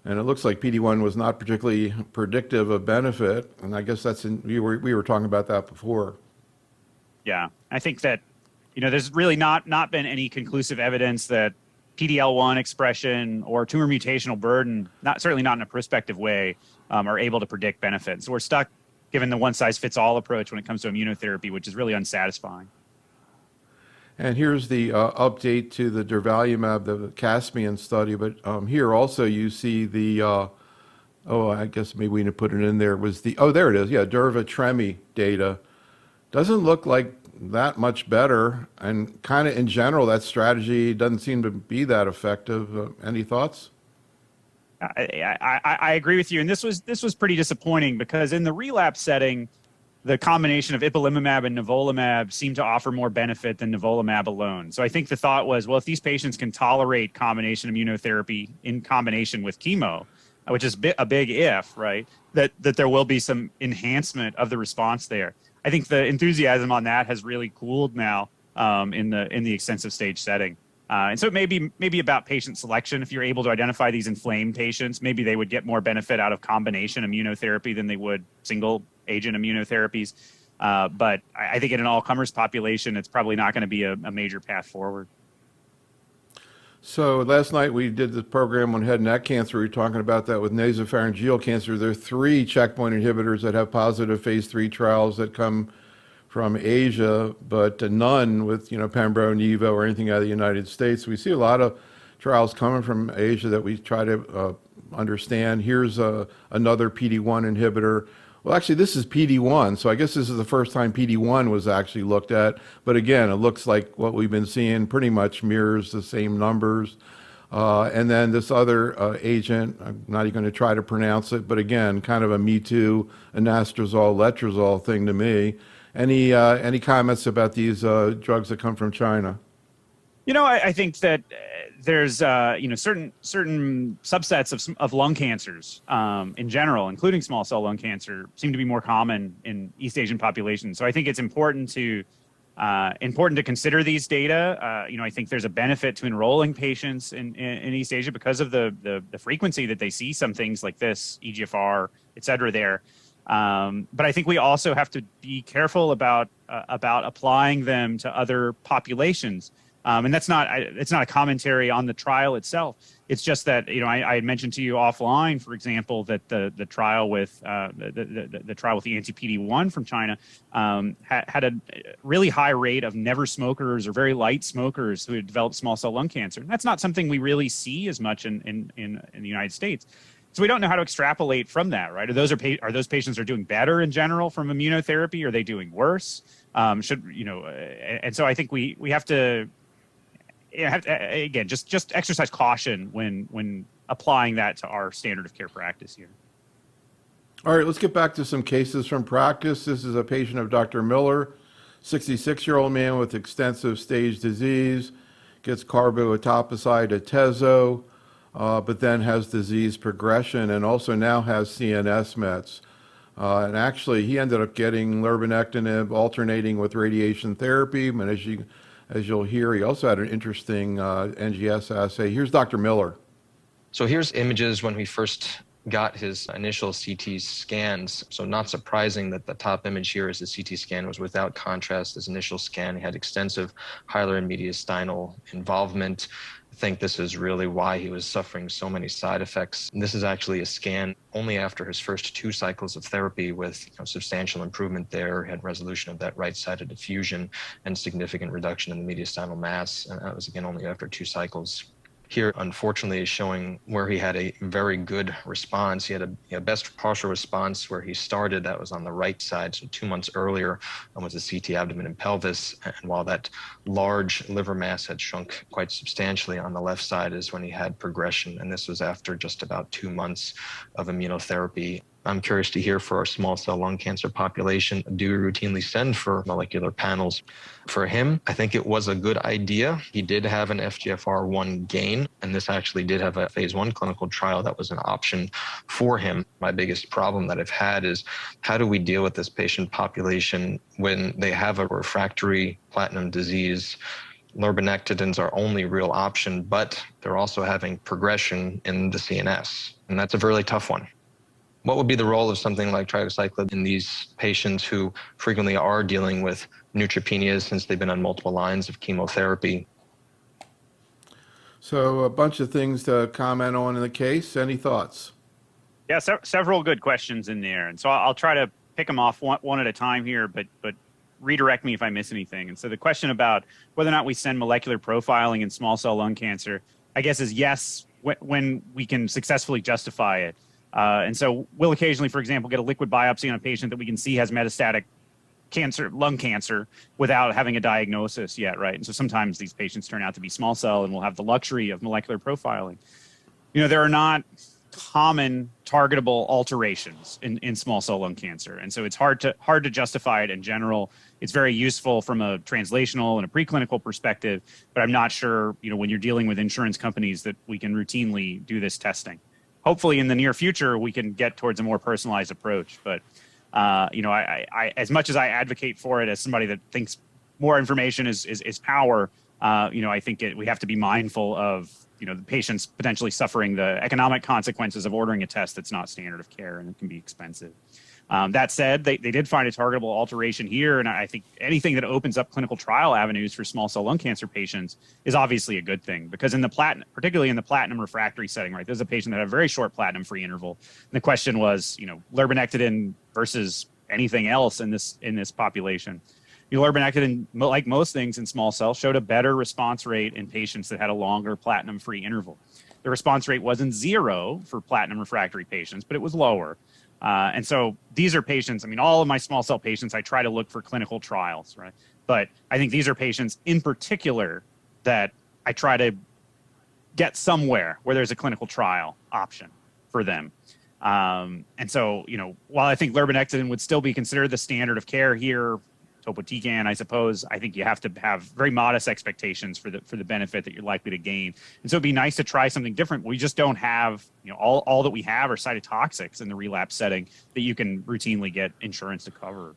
and it looks like PD-1 was not particularly predictive of benefit. And I guess we were talking about that before. Yeah, I think that, there's really not been any conclusive evidence that PD-L1 expression or tumor mutational burden, certainly not in a prospective way, are able to predict benefit. So we're stuck given the one-size-fits-all approach when it comes to immunotherapy, which is really unsatisfying. And here's the update to the durvalumab, the Caspian study. But here also you see the, I guess maybe we need to put it in there, there it is. Yeah, durva-tremi data. Doesn't look like that much better. And kind of in general, that strategy doesn't seem to be that effective. Any thoughts? I agree with you. And this was pretty disappointing because in the relapse setting, the combination of ipilimumab and nivolumab seemed to offer more benefit than nivolumab alone. So I think the thought was, well, if these patients can tolerate combination immunotherapy in combination with chemo, which is a big if, right, that there will be some enhancement of the response there. I think the enthusiasm on that has really cooled now in the extensive stage setting. And so it may be about patient selection. If you're able to identify these inflamed patients, maybe they would get more benefit out of combination immunotherapy than they would single agent immunotherapies. But I think in an all-comers population, it's probably not going to be a major path forward. So last night we did the program on head and neck cancer. We were talking about that with nasopharyngeal cancer. There are 3 checkpoint inhibitors that have positive phase 3 trials that come from Asia, but none with Pembro, Nivo, or anything out of the United States. We see a lot of trials coming from Asia that we try to understand. Here's another PD-1 inhibitor. Well, actually, this is PD-1, so I guess this is the first time PD-1 was actually looked at. But again, it looks like what we've been seeing pretty much mirrors the same numbers. And then this other agent, I'm not even going to try to pronounce it, but again, kind of a Me Too, anastrozole, letrozole thing to me. Any comments about these drugs that come from China? I think that there's certain subsets of lung cancers in general, including small cell lung cancer, seem to be more common in East Asian populations. So I think it's important to consider these data. I think there's a benefit to enrolling patients in East Asia because of the frequency that they see some things like this, EGFR, et cetera, there. But I think we also have to be careful about applying them to other populations. And it's not a commentary on the trial itself. It's just that, I had mentioned to you offline, for example, that the trial with the trial with the anti-PD-1 from China had a really high rate of never smokers or very light smokers who had developed small cell lung cancer. And that's not something we really see as much in the United States. So we don't know how to extrapolate from that, right? Are those patients are doing better in general from immunotherapy? Are they doing worse? And so I think we have to. Again, just exercise caution when applying that to our standard of care practice here. All right, let's get back to some cases from practice. This is a patient of Dr. Miller, 66-year-old man with extensive stage disease, gets carbo-etoposide atezo, but then has disease progression and also now has CNS mets. And actually, he ended up getting lurbinectedin alternating with radiation therapy. And as you'll hear, he also had an interesting NGS assay. Here's Dr. Miller. So here's images when we first got his initial CT scans. So not surprising that the top image here is the CT scan was without contrast. His initial scan, he had extensive hilar and mediastinal involvement. I think this is really why he was suffering so many side effects. And this is actually a scan only after his first 2 cycles of therapy with substantial improvement there, had resolution of that right-sided diffusion and significant reduction in the mediastinal mass. And that was, again, only after 2 cycles. here, unfortunately, is showing where he had a very good response. He had a best partial response where he started. That was on the right side, so 2 months earlier, was a CT abdomen and pelvis. And while that large liver mass had shrunk quite substantially on the left side is when he had progression. And this was after just about 2 months of immunotherapy. I'm curious to hear for our small cell lung cancer population, do we routinely send for molecular panels? For him, I think it was a good idea. He did have an FGFR1 gain, and this actually did have a phase 1 clinical trial that was an option for him. My biggest problem that I've had is how do we deal with this patient population when they have a refractory platinum disease? Lurbinectedin's our only real option, but they're also having progression in the CNS, and that's a really tough one. What would be the role of something like trilaciclib in these patients who frequently are dealing with neutropenias since they've been on multiple lines of chemotherapy? So a bunch of things to comment on in the case. Any thoughts? Yeah, several good questions in there. And so I'll try to pick them off one at a time here, but redirect me if I miss anything. And so the question about whether or not we send molecular profiling in small cell lung cancer, I guess is yes, when we can successfully justify it. And so we'll occasionally, for example, get a liquid biopsy on a patient that we can see has metastatic cancer, lung cancer, without having a diagnosis yet, right? And so sometimes these patients turn out to be small cell, and we'll have the luxury of molecular profiling. You know, there are not common targetable alterations in small cell lung cancer, and so it's hard to justify it in general. It's very useful from a translational and a preclinical perspective, but I'm not sure, you know, when you're dealing with insurance companies that we can routinely do this testing. Hopefully in the near future, we can get towards a more personalized approach. But, you know, I as much as I advocate for it as somebody that thinks more information is power, you know, I think we have to be mindful of, you know, the patients potentially suffering the economic consequences of ordering a test that's not standard of care, and it can be expensive. That said, they did find a targetable alteration here, and I think anything that opens up clinical trial avenues for small cell lung cancer patients is obviously a good thing, because particularly in the platinum refractory setting, right, there's a patient that had a very short platinum-free interval, and the question was, you know, lurbinectedin versus anything else in this population. You know, lurbinectedin, like most things in small cell, showed a better response rate in patients that had a longer platinum-free interval. The response rate wasn't 0 for platinum refractory patients, but it was lower. And so these are patients, I mean, all of my small cell patients, I try to look for clinical trials, right? But I think these are patients in particular that I try to get somewhere where there's a clinical trial option for them. And so, you know, while I think lurbinectedin would still be considered the standard of care here, topotecan, I suppose, I think you have to have very modest expectations for the benefit that you're likely to gain. And so it'd be nice to try something different. We just don't have, you know, all that we have are cytotoxics in the relapse setting that you can routinely get insurance to cover.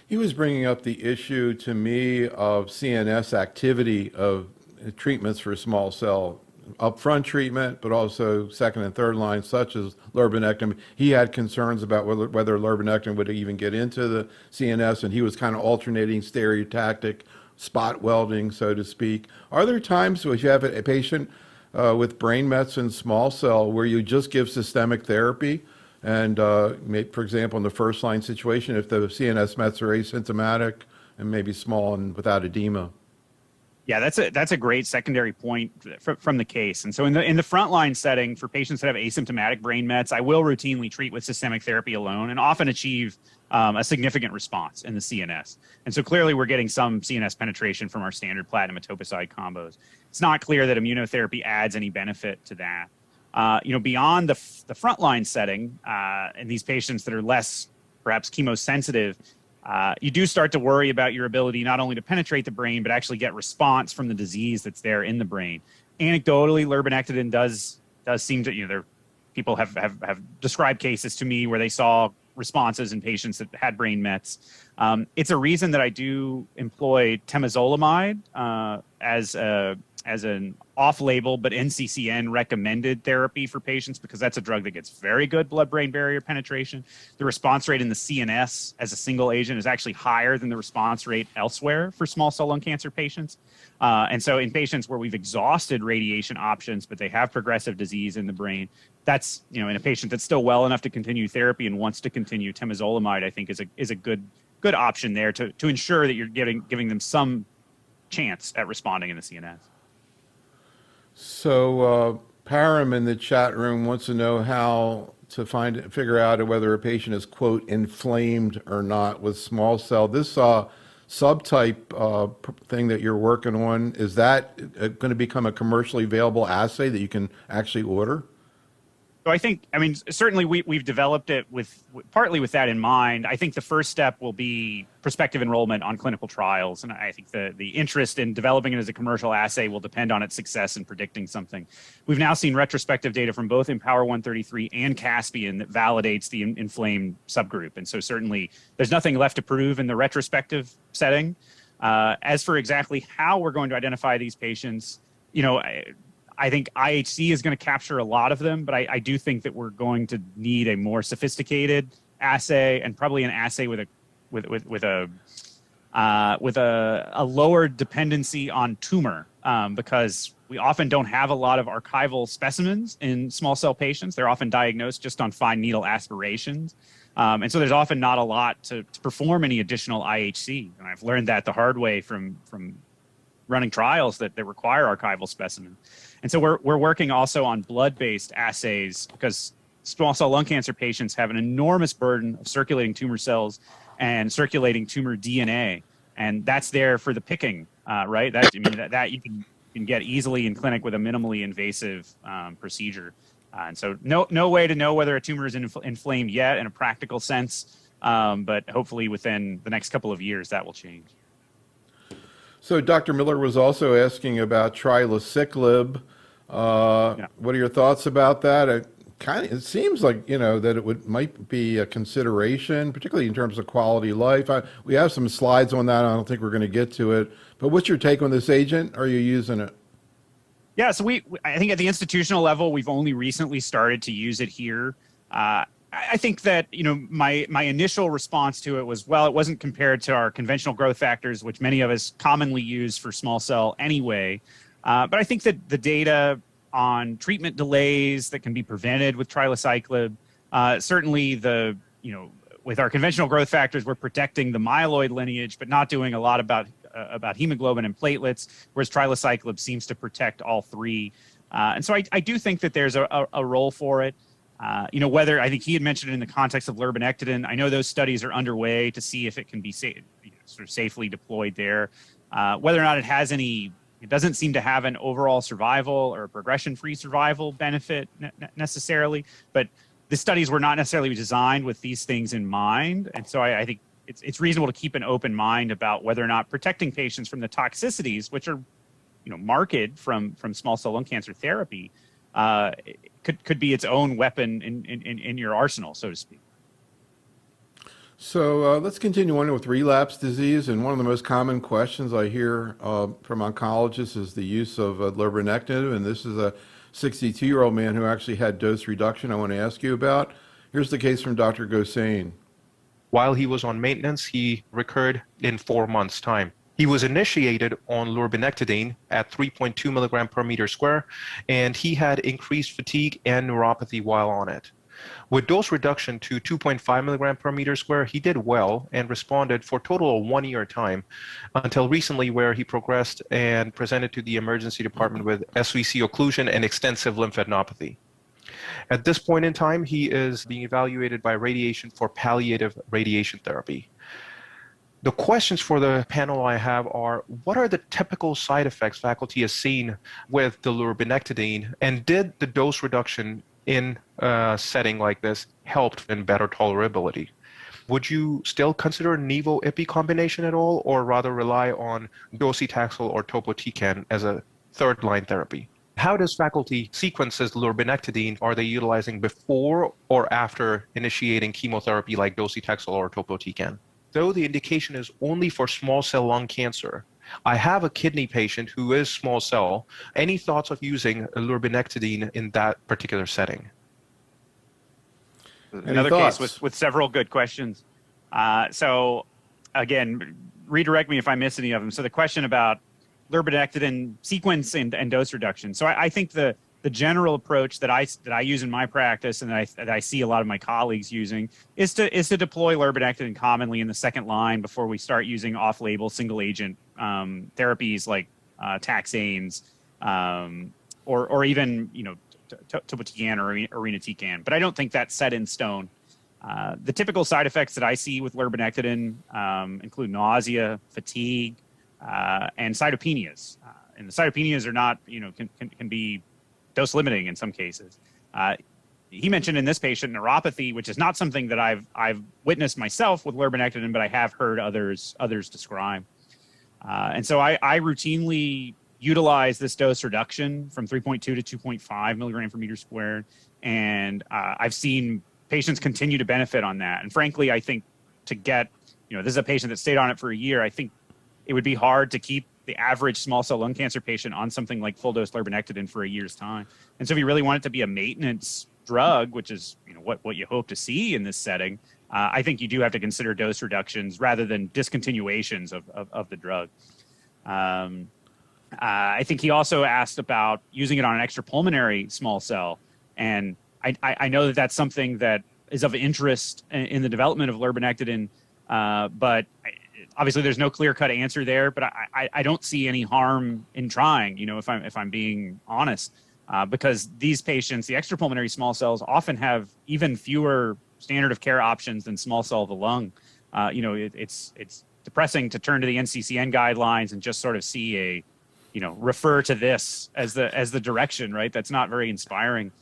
He was bringing up the issue to me of CNS activity of treatments for small cell upfront treatment, but also second and third line, such as lurbinectin. He had concerns about whether lurbinectin would even get into the CNS, and he was kind of alternating stereotactic spot welding, so to speak. Are there times where you have a patient with brain mets and small cell where you just give systemic therapy? And for example, in the first line situation, if the CNS mets are asymptomatic and maybe small and without edema? Yeah, that's a great secondary point from the case. And so in the frontline setting for patients that have asymptomatic brain mets, I will routinely treat with systemic therapy alone and often achieve a significant response in the CNS. And so clearly we're getting some CNS penetration from our standard platinum etoposide combos. It's not clear that immunotherapy adds any benefit to that. You know, beyond the frontline setting, in these patients that are less perhaps chemosensitive, you do start to worry about your ability not only to penetrate the brain, but actually get response from the disease that's there in the brain. Anecdotally, lurbinectedin does seem to, you know, people have described cases to me where they saw responses in patients that had brain mets. It's a reason that I do employ temozolomide as an off-label but NCCN recommended therapy for patients, because that's a drug that gets very good blood-brain barrier penetration. The response rate in the CNS as a single agent is actually higher than the response rate elsewhere for small cell lung cancer patients. And so in patients where we've exhausted radiation options, but they have progressive disease in the brain, that's, you know, in a patient that's still well enough to continue therapy and wants to continue, temozolomide, I think, is a good option there to ensure that you're giving them some chance at responding in the CNS. So, Param in the chat room wants to know how to figure out whether a patient is, quote, inflamed or not with small cell. This subtype thing that you're working on, is that going to become a commercially available assay that you can actually order? So I mean, certainly we've developed it partly with that in mind. I think the first step will be prospective enrollment on clinical trials. And I think the interest in developing it as a commercial assay will depend on its success in predicting something. We've now seen retrospective data from both Empower 133 and Caspian that validates the inflamed subgroup. And so certainly there's nothing left to prove in the retrospective setting. As for exactly how we're going to identify these patients, I think IHC is going to capture a lot of them, but I do think that we're going to need a more sophisticated assay and probably an assay with a lower dependency on tumor, because we often don't have a lot of archival specimens in small cell patients. They're often diagnosed just on fine needle aspirations. And so there's often not a lot to perform any additional IHC. And I've learned that the hard way from running trials that require archival specimens. And so we're working also on blood-based assays because small cell lung cancer patients have an enormous burden of circulating tumor cells and circulating tumor DNA. And that's there for the picking, right? That you can get easily in clinic with a minimally invasive procedure. And so no way to know whether a tumor is inflamed yet in a practical sense, but hopefully within the next couple of years that will change. So Dr. Miller was also asking about trilaciclib. What are your thoughts about that? It seems like, that it might be a consideration, particularly in terms of quality of life. We have some slides on that. I don't think we're going to get to it. But what's your take on this agent? Are you using it? Yeah, so I think at the institutional level, we've only recently started to use it here. I think that, my initial response to it was, well, it wasn't compared to our conventional growth factors, which many of us commonly use for small cell anyway. But I think that the data on treatment delays that can be prevented with trilaciclib, certainly with our conventional growth factors, we're protecting the myeloid lineage, but not doing a lot about hemoglobin and platelets, whereas trilaciclib seems to protect all three. And so I do think that there's a role for it. Whether I think he had mentioned it in the context of lurbinectedin. I know those studies are underway to see if it can be sort of safely deployed there. Whether or not it doesn't seem to have an overall survival or progression-free survival benefit necessarily, but the studies were not necessarily designed with these things in mind. And so I think it's reasonable to keep an open mind about whether or not protecting patients from the toxicities, which are, marked from small cell lung cancer therapy, could be its own weapon in your arsenal, so to speak. So let's continue on with relapse disease. And one of the most common questions I hear from oncologists is the use of lurbinectedin. And this is a 62-year-old man who actually had dose reduction I want to ask you about. Here's the case from Dr. Gosain. While he was on maintenance, he recurred in 4 months' time. He was initiated on lurbinectedin at 3.2 milligram per meter square, and he had increased fatigue and neuropathy while on it. With dose reduction to 2.5 milligram per meter square, he did well and responded for a total of 1 year time until recently, where he progressed and presented to the emergency department with SVC occlusion and extensive lymphadenopathy. At this point in time, he is being evaluated by radiation for palliative radiation therapy. The questions for the panel I have are, what are the typical side effects faculty has seen with the lurbinectedin, and did the dose reduction in a setting like this helped in better tolerability? Would you still consider nivo-ipi combination at all, or rather rely on docetaxel or topotecan as a third-line therapy? How does faculty sequence this lurbinectedin? Are they utilizing before or after initiating chemotherapy like docetaxel or topotecan? Though the indication is only for small cell lung cancer, I have a kidney patient who is small cell. Any thoughts of using lurbinectedin in that particular setting? Another case with several good questions. So again, redirect me if I miss any of them. So the question about lurbinectedin sequence and dose reduction. So I think the general approach that I use in my practice and that I see a lot of my colleagues using is to deploy lurbinectedin commonly in the second line before we start using off-label single agent therapies like taxanes, or even topotecan or irinotecan. But I don't think that's set in stone. The typical side effects that I see with lurbinectedin include nausea, fatigue, and cytopenias. And the cytopenias are not, can be dose limiting in some cases. He mentioned in this patient neuropathy, which is not something that I've witnessed myself with lurbinectedin, but I have heard others describe. And so I routinely utilize this dose reduction from 3.2 to 2.5 milligram per meter squared, and I've seen patients continue to benefit on that. And frankly, I think to get, this is a patient that stayed on it for a year. I think it would be hard to keep the average small cell lung cancer patient on something like full dose lurbinectedin for a year's time. And so if you really want it to be a maintenance drug, which is what you hope to see in this setting, I think you do have to consider dose reductions rather than discontinuations of the drug. I think he also asked about using it on an extrapulmonary small cell, and I know that that's something that is of interest in the development of lurbinectedin, but obviously there's no clear-cut answer there. But I don't see any harm in trying, if I'm being honest, because these patients, the extrapulmonary small cells, often have even fewer standard of care options than small cell of the lung. It's depressing to turn to the NCCN guidelines and just sort of see a refer to this as the direction, right? That's not very inspiring.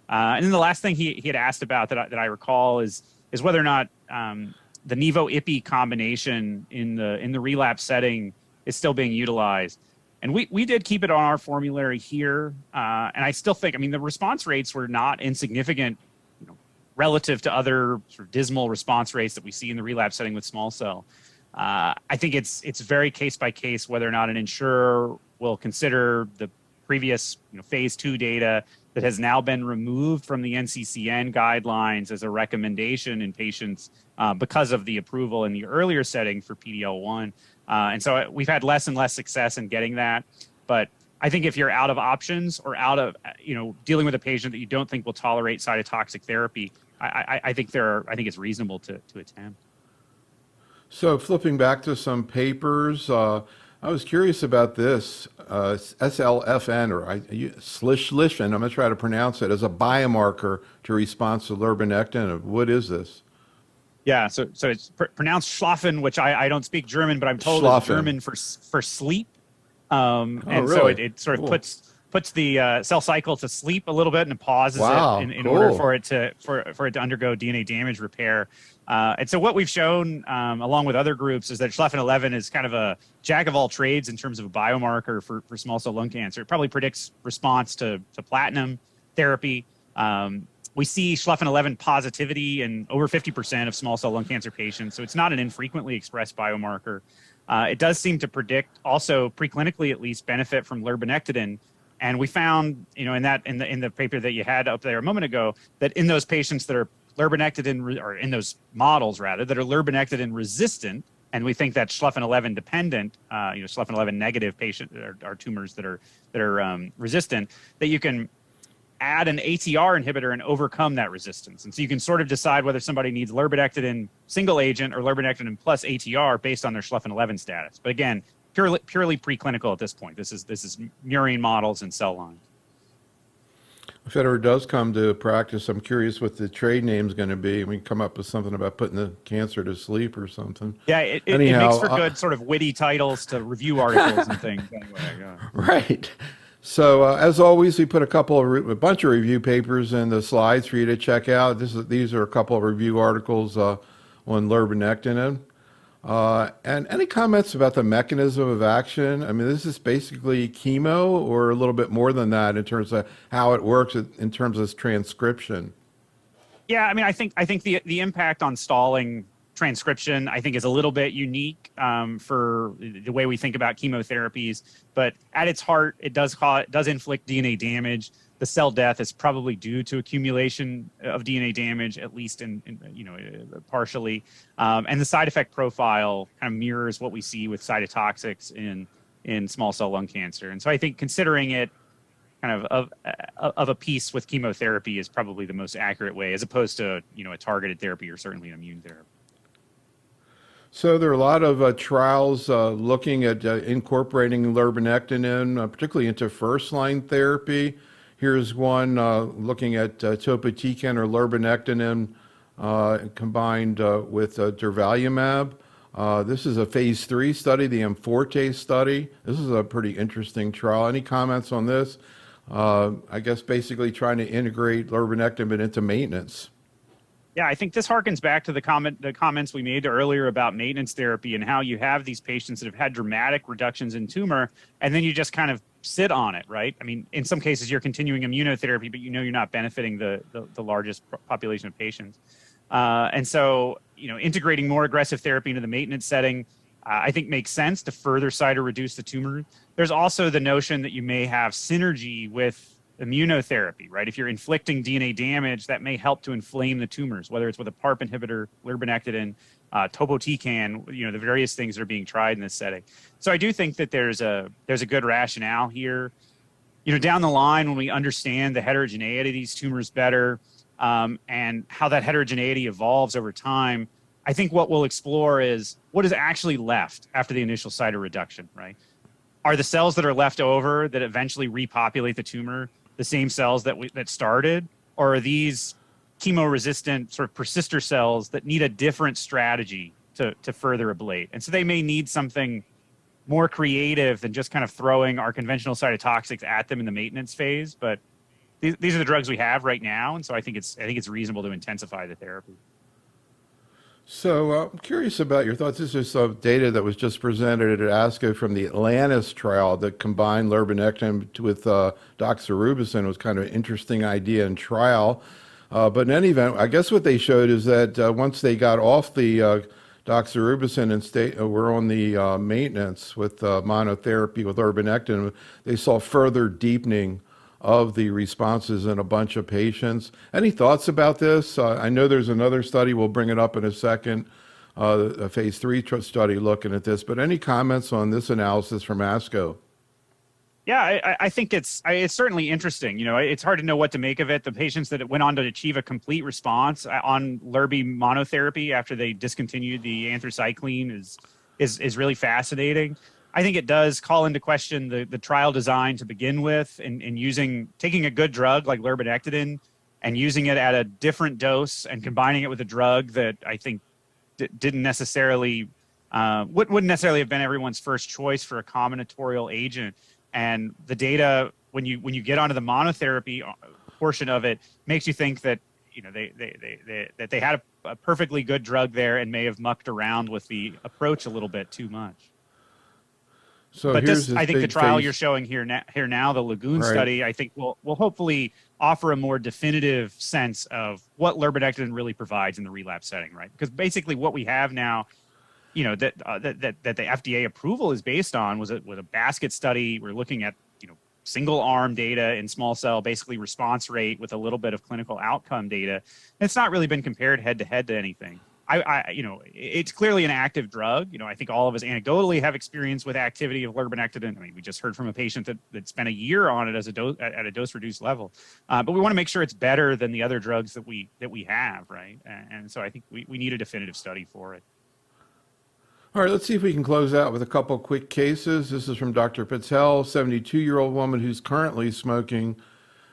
And then the last thing he had asked about that I recall is whether or not the Nivo-Ipi combination in the relapse setting is still being utilized. And we did keep it on our formulary here, and I still think, the response rates were not insignificant, relative to other sort of dismal response rates that we see in the relapse setting with small cell. I think it's very case by case whether or not an insurer will consider the previous phase 2 data that has now been removed from the NCCN guidelines as a recommendation in patients because of the approval in the earlier setting for PD-L1. And so we've had less and less success in getting that. But I think if you're out of options or out of dealing with a patient that you don't think will tolerate cytotoxic therapy, I think it's reasonable to attempt. So flipping back to some papers, I was curious about this SLFN, or SLFN, I'm going to try to pronounce it, as a biomarker to response to lurbinectedin. What is this? Yeah, so it's pronounced Schlafen, which I don't speak German, but I'm told it's German for sleep. Really? So it sort of puts the cell cycle to sleep a little bit and pauses it in order for it to undergo DNA damage repair. And so what we've shown, along with other groups, is that Schlafen-11 is kind of a jack of all trades in terms of a biomarker for small cell lung cancer. It probably predicts response to platinum therapy. We see Schlafen-11 positivity in over 50% of small cell lung cancer patients, so it's not an infrequently expressed biomarker. It does seem to predict, also preclinically at least, benefit from lurbinectedin. And we found, in the paper that you had up there a moment ago, that in those patients that are lurbinectedin, or in those models rather, that are lurbinectedin resistant, and we think that Schlafen-11 dependent, Schlafen-11 negative patient are tumors that are resistant, that you can add an ATR inhibitor and overcome that resistance. And so you can sort of decide whether somebody needs lurbinectedin single agent or lurbinectedin plus ATR based on their Schlafen-11 status. But again, purely preclinical at this point. This is murine models and cell lines. If it ever does come to practice, I'm curious what the trade name is going to be. We can come up with something about putting the cancer to sleep or something. Yeah, it makes for good sort of witty titles to review articles and things. Anyway, yeah. Right. So as always, we put a bunch of review papers in the slides for you to check out. These are a couple of review articles on lurbinectedin. And any comments about the mechanism of action? This is basically chemo, or a little bit more than that in terms of how it works in terms of transcription. Yeah, I think the impact on stalling transcription, I think, is a little bit unique for the way we think about chemotherapies. But at its heart, it does inflict DNA damage. The cell death is probably due to accumulation of DNA damage, at least partially. And the side effect profile kind of mirrors what we see with cytotoxics in small cell lung cancer. And so I think considering it kind of a piece with chemotherapy is probably the most accurate way, as opposed to a targeted therapy or certainly an immune therapy. So there are a lot of trials looking at incorporating lurbinectedin, particularly into first-line therapy. Here's one looking at topotecan or lurbinectedin combined with durvalumab. This is a phase 3 study, the M-Forte study. This is a pretty interesting trial. Any comments on this? I guess basically trying to integrate lurbinectedin into maintenance. Yeah, I think this harkens back to the comments we made earlier about maintenance therapy and how you have these patients that have had dramatic reductions in tumor, and then you just kind of sit on it, right? I mean, in some cases you're continuing immunotherapy, but you know you're not benefiting the largest population of patients. And so, integrating more aggressive therapy into the maintenance setting, I think makes sense to further cytoreduce the tumor. There's also the notion that you may have synergy with immunotherapy, right? If you're inflicting DNA damage, that may help to inflame the tumors, whether it's with a PARP inhibitor, lurbinectedin, topotecan, the various things that are being tried in this setting. So I do think that there's a good rationale here. Down the line, when we understand the heterogeneity of these tumors better, and how that heterogeneity evolves over time, I think what we'll explore is what is actually left after the initial cytoreduction, right? Are the cells that are left over that eventually repopulate the tumor the same cells that started, or are these chemo-resistant sort of persister cells that need a different strategy to further ablate? And so they may need something more creative than just kind of throwing our conventional cytotoxics at them in the maintenance phase. But these are the drugs we have right now, and so I think it's reasonable to intensify the therapy. So I'm curious about your thoughts. This is some data that was just presented at ASCO from the Atlantis trial that combined lurbinectedin with doxorubicin. It was kind of an interesting idea and trial. But in any event, I guess what they showed is that once they got off the doxorubicin and were on the maintenance with monotherapy with lurbinectedin, they saw further deepening of the responses in a bunch of patients. Any thoughts about this? I know there's another study, we'll bring it up in a second, a phase 3 study looking at this, but any comments on this analysis from ASCO? Yeah, I think it's certainly interesting. It's hard to know what to make of it. The patients that went on to achieve a complete response on Lurbi monotherapy after they discontinued the anthracycline is really fascinating. I think it does call into question the trial design to begin with, and taking a good drug like lurbinectedin and using it at a different dose and combining it with a drug that I think didn't necessarily wouldn't necessarily have been everyone's first choice for a combinatorial agent. And the data, when you get onto the monotherapy portion of it, makes you think that they had a perfectly good drug there and may have mucked around with the approach a little bit too much. So but I think the trial you're showing here now, the Lagoon study, I think will hopefully offer a more definitive sense of what lurbinectedin really provides in the relapse setting, right? Because basically what we have now, that the FDA approval is based on was a basket study. We're looking at single arm data in small cell, basically response rate with a little bit of clinical outcome data. And it's not really been compared head to head to anything. It's clearly an active drug. I think all of us anecdotally have experience with activity of lurbinectedin. I mean, we just heard from a patient that spent a year on it as at a dose reduced level. But we want to make sure it's better than the other drugs that we have, right? And so I think we need a definitive study for it. All right, let's see if we can close out with a couple quick cases. This is from Dr. Patel, 72-year-old woman who's currently smoking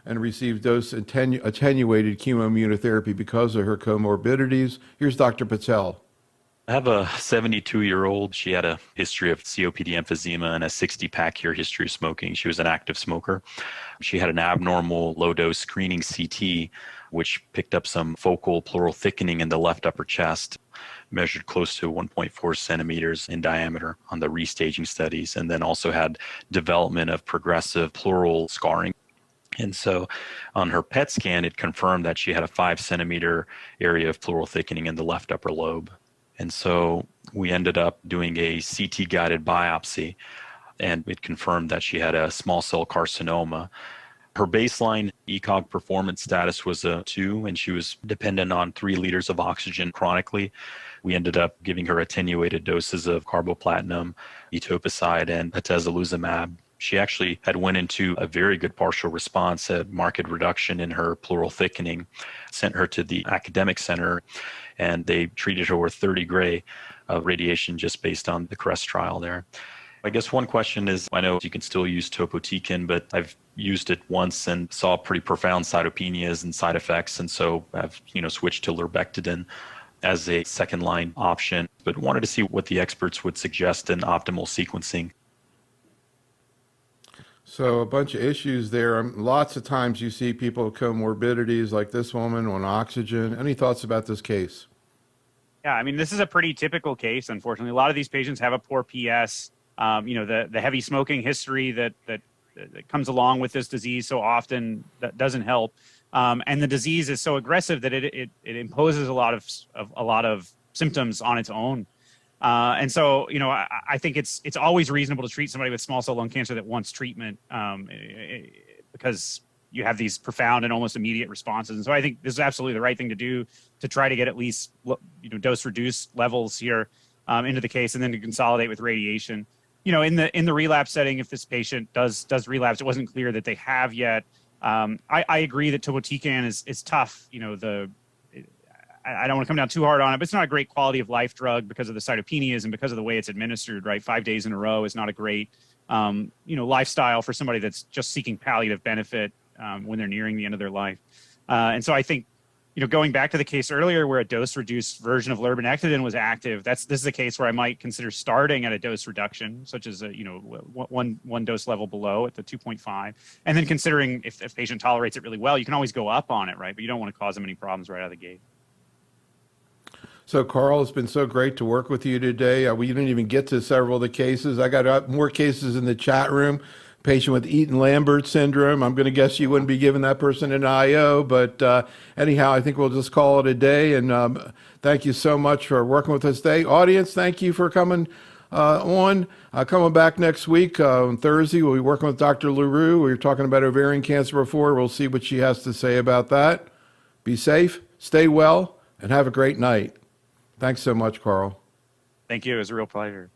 and received dose-attenuated chemoimmunotherapy because of her comorbidities. Here's Dr. Patel. I have a 72-year-old. She had a history of COPD emphysema and a 60-pack year history of smoking. She was an active smoker. She had an abnormal low-dose screening CT, which picked up some focal pleural thickening in the left upper chest, measured close to 1.4 centimeters in diameter on the restaging studies, and then also had development of progressive pleural scarring. And so on her PET scan, it confirmed that she had a 5-centimeter area of pleural thickening in the left upper lobe. And so we ended up doing a CT-guided biopsy, and it confirmed that she had a small cell carcinoma. Her baseline ECOG performance status was a 2, and she was dependent on 3 liters of oxygen chronically. We ended up giving her attenuated doses of carboplatin, etoposide, and atezolizumab. She actually had went into a very good partial response, a marked reduction in her pleural thickening, sent her to the academic center, and they treated her with 30 gray. of radiation just based on the CREST trial there. I guess one question is, I know you can still use topotecan, but I've used it once and saw pretty profound cytopenias and side effects, and so I've switched to lurbinectedin as a second line option, but wanted to see what the experts would suggest in optimal sequencing. So a bunch of issues there. Lots of times you see people with comorbidities like this woman on oxygen. Any thoughts about this case? Yeah, I mean, this is a pretty typical case, unfortunately. A lot of these patients have a poor PS. The heavy smoking history that comes along with this disease so often that doesn't help. And the disease is so aggressive that it imposes a lot of symptoms on its own. And so, I think it's always reasonable to treat somebody with small cell lung cancer that wants treatment because you have these profound and almost immediate responses. And so I think this is absolutely the right thing to do to try to get at least, dose reduced levels here into the case, and then to consolidate with radiation. In the relapse setting, if this patient does relapse, it wasn't clear that they have yet. I agree that topotecan is tough. I don't want to come down too hard on it, but it's not a great quality of life drug because of the cytopenias and because of the way it's administered, right? 5 days in a row is not a great, lifestyle for somebody that's just seeking palliative benefit when they're nearing the end of their life. And so I think, going back to the case earlier where a dose-reduced version of lurbinectedin was active, this is a case where I might consider starting at a dose reduction, such as one dose level below at the 2.5, and then considering if the patient tolerates it really well, you can always go up on it, right? But you don't want to cause them any problems right out of the gate. So, Carl, it's been so great to work with you today. We didn't even get to several of the cases. I got more cases in the chat room. Patient with Eaton-Lambert syndrome. I'm going to guess you wouldn't be giving that person an IO, but anyhow, I think we'll just call it a day. And thank you so much for working with us today. Audience, thank you for coming on. Coming back next week on Thursday, we'll be working with Dr. LaRue. We were talking about ovarian cancer before. We'll see what she has to say about that. Be safe, stay well, and have a great night. Thanks so much, Carl. Thank you. It was a real pleasure.